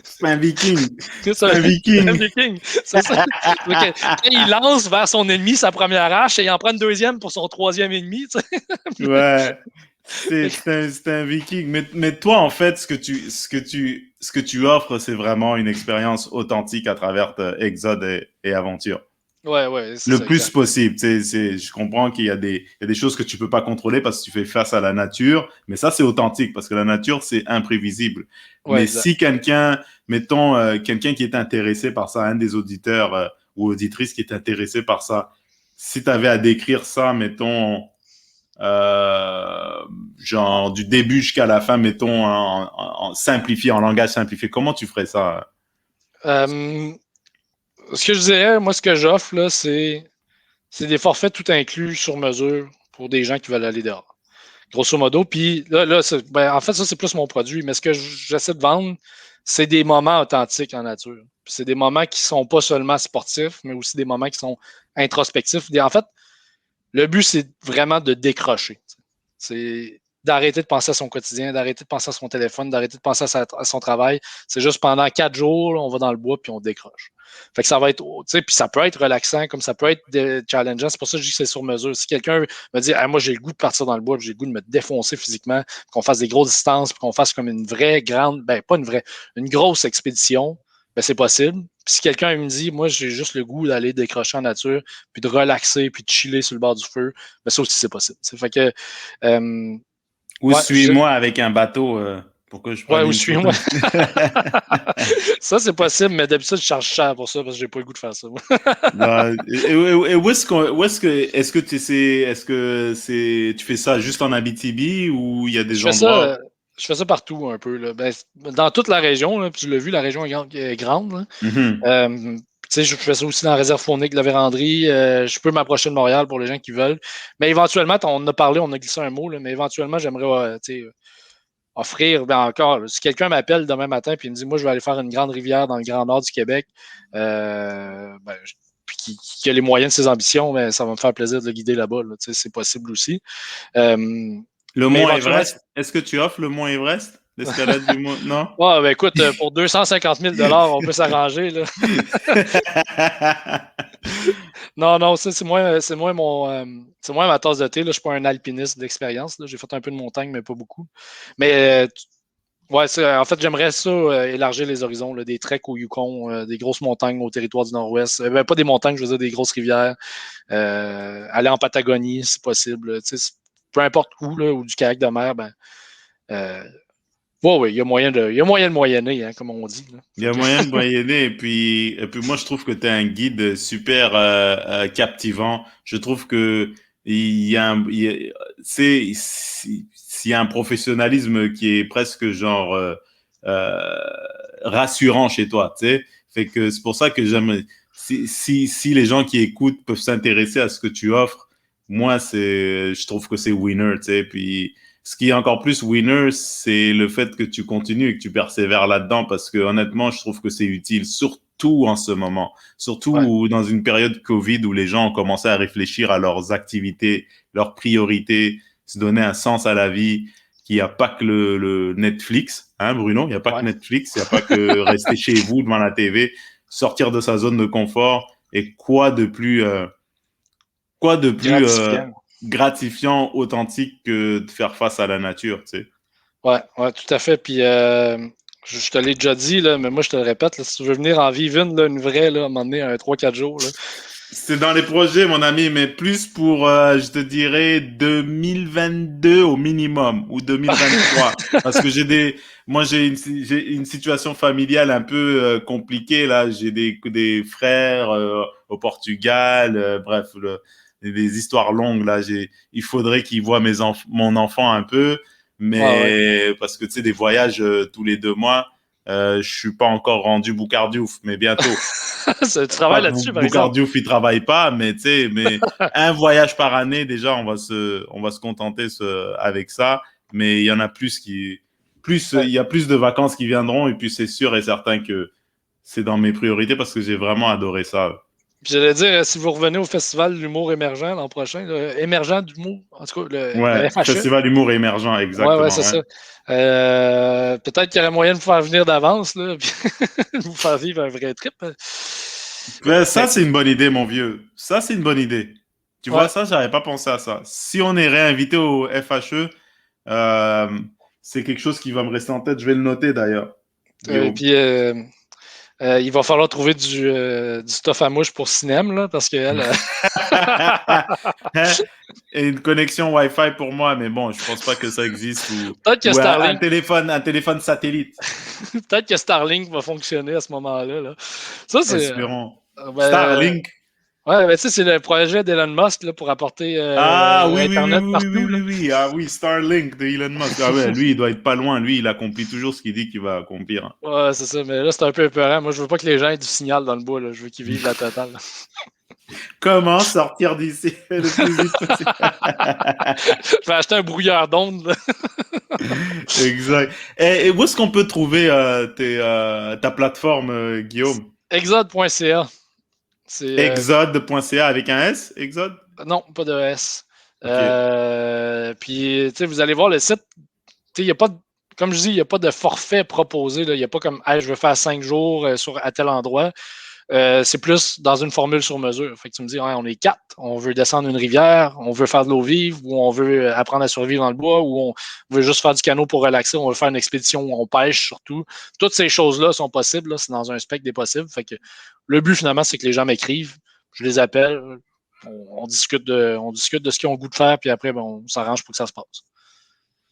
C'est un viking. C'est un viking. C'est ça. Donc, il lance vers son ennemi sa première hache et il en prend une deuxième pour son troisième ennemi. Tu sais. Ouais. C'est un viking. Mais toi, en fait, ce que tu offres, c'est vraiment une expérience authentique à travers Exode et Aventure. Ouais. Le plus possible. Je comprends qu'il y a des choses que tu peux pas contrôler parce que tu fais face à la nature, mais ça, c'est authentique parce que la nature, c'est imprévisible. Ouais, mais exact. Si quelqu'un, mettons, quelqu'un qui est intéressé par ça, un des auditeurs ou auditrices qui est intéressé par ça, si tu avais à décrire ça, mettons, genre du début jusqu'à la fin, mettons, en simplifié, en langage simplifié, comment tu ferais ça? Ce que je dirais, moi, ce que j'offre, là, c'est des forfaits tout inclus sur mesure pour des gens qui veulent aller dehors. Grosso modo. Puis là en fait, ça, c'est plus mon produit. Mais ce que j'essaie de vendre, c'est des moments authentiques en nature. Puis c'est des moments qui sont pas seulement sportifs, mais aussi des moments qui sont introspectifs. En fait, le but, c'est vraiment de décrocher. C'est d'arrêter de penser à son quotidien, d'arrêter de penser à son téléphone, d'arrêter de penser à son travail. C'est juste pendant 4 jours, là, on va dans le bois puis on décroche. Fait que ça va être, tu sais, puis ça peut être relaxant, comme ça peut être challengeant. C'est pour ça que je dis que c'est sur mesure. Si quelqu'un me dit, ah, moi, j'ai le goût de partir dans le bois, j'ai le goût de me défoncer physiquement, qu'on fasse des grosses distances, puis qu'on fasse comme une vraie grande, ben, pas une vraie, une grosse expédition, ben, c'est possible. Puis si quelqu'un me dit, moi, j'ai juste le goût d'aller décrocher en nature, puis de relaxer, puis de chiller sur le bord du feu, ben, ça aussi, c'est possible. T'sais. Fait que, Ou ouais, suis-moi avec un bateau pour que je ouais, prenne ou une photo. suis-moi. Ça, c'est possible, mais d'habitude, je charge cher pour ça parce que j'ai pas le goût de faire ça. Et où est-ce que tu sais, tu fais ça juste en Abitibi ou il y a Je des fais endroits? ça, je fais ça partout un peu. Là. Ben, dans toute la région, là, puis tu l'as vu, la région est grande. Là. Mhm. Je fais ça aussi dans la réserve faunique de la Vérandrie. Je peux m'approcher de Montréal pour les gens qui veulent. Mais éventuellement, on en a parlé, on a glissé un mot, là, mais éventuellement, j'aimerais offrir, ben encore, si quelqu'un m'appelle demain matin et me dit, moi, je vais aller faire une grande rivière dans le Grand Nord du Québec, puis qui a les moyens de ses ambitions, ben, ça va me faire plaisir de le guider là-bas. Là, c'est possible aussi. Le Mais mont éventuellement, Everest, est-ce que tu offres le mont Everest? L'escalade du mont? Non? ben écoute, pour 250 000 on peut s'arranger. Là. Non, ça, c'est moins ma tasse de thé. Là. Je ne suis pas un alpiniste d'expérience. J'ai fait un peu de montagne, mais pas beaucoup. Mais ouais, en fait, j'aimerais ça élargir les horizons, là, des treks au Yukon, des grosses montagnes au territoire du Nord-Ouest. Ben, pas des montagnes, je veux dire des grosses rivières. Aller en Patagonie, si possible. Peu importe où, là, ou du kayak de mer, ben, ouais, il y a moyen de moyenner, hein, comme on dit. Là. Il y a moyen de moyenner et puis moi je trouve que tu es un guide super captivant. Je trouve que il y a un, il y a, s'il y a un professionnalisme qui est presque genre euh, rassurant chez toi, tu sais. Fait que c'est pour ça que j'aime si les gens qui écoutent peuvent s'intéresser à ce que tu offres, moi je trouve que c'est winner, tu sais. Puis ce qui est encore plus winner, c'est le fait que tu continues et que tu persévères là-dedans parce que honnêtement, je trouve que c'est utile, surtout en ce moment, Ouais, surtout dans une période Covid où les gens ont commencé à réfléchir à leurs activités, leurs priorités, se donner un sens à la vie, qu'il n'y a pas que le Netflix, hein Bruno, il n'y a pas que ouais. Netflix, il n'y a pas que rester chez vous devant la TV, sortir de sa zone de confort et quoi de plus Gratifiant. gratifiant, authentique que de faire face à la nature, tu sais. Ouais, tout à fait. Puis, je te l'ai déjà dit, là, mais moi, je te le répète, là, si tu veux venir en vivre une vraie, là, à un moment donné, un 3-4 jours, là. C'est dans les projets, mon ami, mais plus pour, je te dirais, 2022 au minimum ou 2023. Parce que moi, j'ai une situation familiale un peu compliquée, là. J'ai des frères au Portugal, bref, des histoires longues, là. Il faudrait qu'ils voient mon enfant un peu, Ouais. mais parce que, tu sais, des voyages tous les 2 mois, je suis pas encore rendu Boucardiouf, mais bientôt. Tu Pas travailles que là-dessus, par exemple. Boucardiouf il travaille pas, mais tu sais, mais un voyage par année déjà, on va se contenter avec ça. Mais il y en a il Ouais. y a plus de vacances qui viendront et puis c'est sûr et certain que c'est dans mes priorités parce que j'ai vraiment adoré ça. Puis j'allais dire, si vous revenez au Festival de l'humour émergent l'an prochain, émergent d'humour, en tout cas, le Ouais, FHE. Festival Humour émergent, Ouais, exactement. c'est Ouais. ça. Peut-être qu'il y aurait moyen de vous faire venir d'avance, là, puis de vous faire vivre un vrai trip. Ben, ça, Mais, c'est une bonne idée, mon vieux. Ça, c'est une bonne idée. Tu vois, ouais. ça, j'avais pas pensé à ça. Si on est réinvité au FHE, euh, c'est quelque chose qui va me rester en tête. Je vais le noter d'ailleurs, Guillaume. Puis, il va falloir trouver du stuff à mouche pour cinéma, là, parce qu'elle. Et une connexion Wi-Fi pour moi, mais bon, je pense pas que ça existe Peut-être que ou Starlink, un téléphone satellite. peut-être que Starlink va fonctionner à ce moment-là. Là. Ça, c'est. Espérons. Ben, Starlink. ouais, mais tu sais, c'est le projet d'Elon Musk là, pour apporter Ah oui, oui, oui, Internet oui, oui, partout. Là. oui, oui. Ah oui, Starlink de Elon Musk. Ah ouais, lui, il doit être pas loin. Lui, il accomplit toujours ce qu'il dit qu'il va accomplir. Ouais, c'est ça, mais là, c'est un peu épeurant. Moi, je veux pas que les gens aient du signal dans le bois. Là. Je veux qu'ils vivent la totale. Comment sortir d'ici le plus vite possible? Je vais acheter un brouilleur d'ondes. Là. Exact. Et où est-ce qu'on peut trouver ta plateforme, Guillaume? Exode.ca. C'est Exode.ca avec un S? Exode? non, pas de S. Ok. Puis, tu sais, vous allez voir le site. Il y a pas de, comme je dis, il n'y a pas de forfait proposé. Il n'y a pas comme hey, je veux faire 5 jours à tel endroit. C'est plus dans une formule sur mesure. Fait que tu me dis, ouais, on est 4, on veut descendre une rivière, on veut faire de l'eau vive, ou on veut apprendre à survivre dans le bois, ou on veut juste faire du canot pour relaxer, on veut faire une expédition où on pêche surtout. Toutes ces choses-là sont possibles. Là, c'est dans un spectre des possibles. Fait que le but, finalement, c'est que les gens m'écrivent, je les appelle, on discute de ce qu'ils ont le goût de faire, puis après, ben, on s'arrange pour que ça se passe.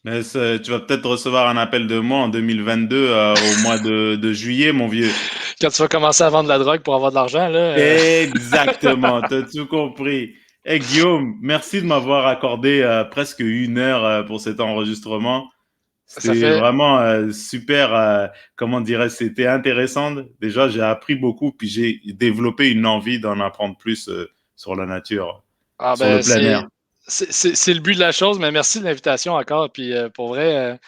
Mais tu vas peut-être recevoir un appel de moi en 2022 au mois de juillet, mon vieux. Quand tu vas commencer à vendre de la drogue pour avoir de l'argent, là. Exactement, tu as tout compris. Eh Guillaume, merci de m'avoir accordé presque 1 heure pour cet enregistrement. Ça C'était fait. vraiment super, comment dirais-je, c'était intéressant. Déjà, j'ai appris beaucoup, puis j'ai développé une envie d'en apprendre plus sur la nature, Ah sur le ben, plein air. c'est le but de la chose, mais merci de l'invitation encore. Puis pour vrai,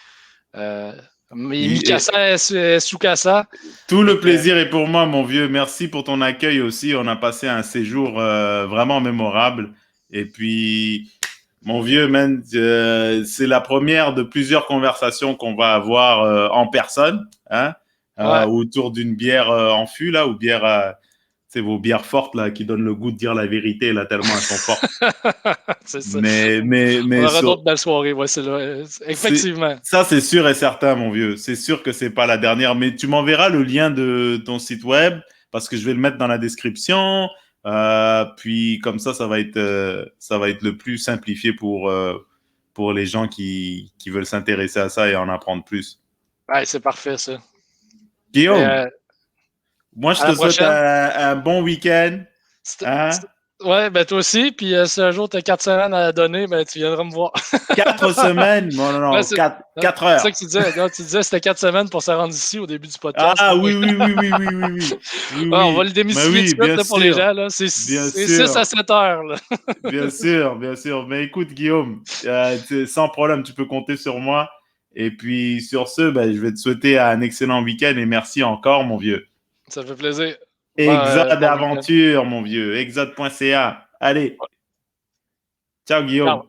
Et Mikasa est Sukasa. tout Fait le que, plaisir est pour moi, mon vieux. Merci pour ton accueil aussi. On a passé un séjour vraiment mémorable. Et puis, mon vieux, man, c'est la première de plusieurs conversations qu'on va avoir en personne, hein, ouais, autour d'une bière en fût, là, ou bière, c'est vos bières fortes, là, qui donnent le goût de dire la vérité, là, tellement elles sont fortes. c'est ça. Mais, mais, On mais aura sur, d'autres belles soirées, ouais, c'est là. Effectivement. ça, c'est sûr et certain, mon vieux. C'est sûr que c'est pas la dernière. Mais tu m'enverras le lien de ton site web parce que je vais le mettre dans la description. Puis comme ça va être le plus simplifié pour les gens qui veulent s'intéresser à ça et en apprendre plus. Ouais, c'est parfait, ça. Mais, Guillaume, moi, je à la te souhaite prochaine. un bon week-end. C'est- Hein? c'est- Ouais, ben toi aussi. Puis si un jour tu as 4 semaines à donner, ben tu viendras me voir. 4 semaines? Non, non, Ouais, non, c'est quatre c'est ça heures. que tu disais. Non, tu disais que c'était 4 semaines pour se rendre ici au début du podcast. Ah Là, oui, oui, oui, oui, oui, oui, oui. Oui, ouais, on va oui. le Mais démystifier oui, tout de suite bien là, pour les sûr. gens. Là. Bien C'est 6 à sûr. 7 heures. Là. Bien sûr, bien sûr. Mais écoute, Guillaume, sans problème, tu peux compter sur moi. Et puis, sur ce, ben, je vais te souhaiter un excellent week-end et merci encore, mon vieux. Ça fait plaisir. Exode Bon week-end. Aventure, mon vieux. Exode.ca. Allez, ciao, Ciao. Guillaume.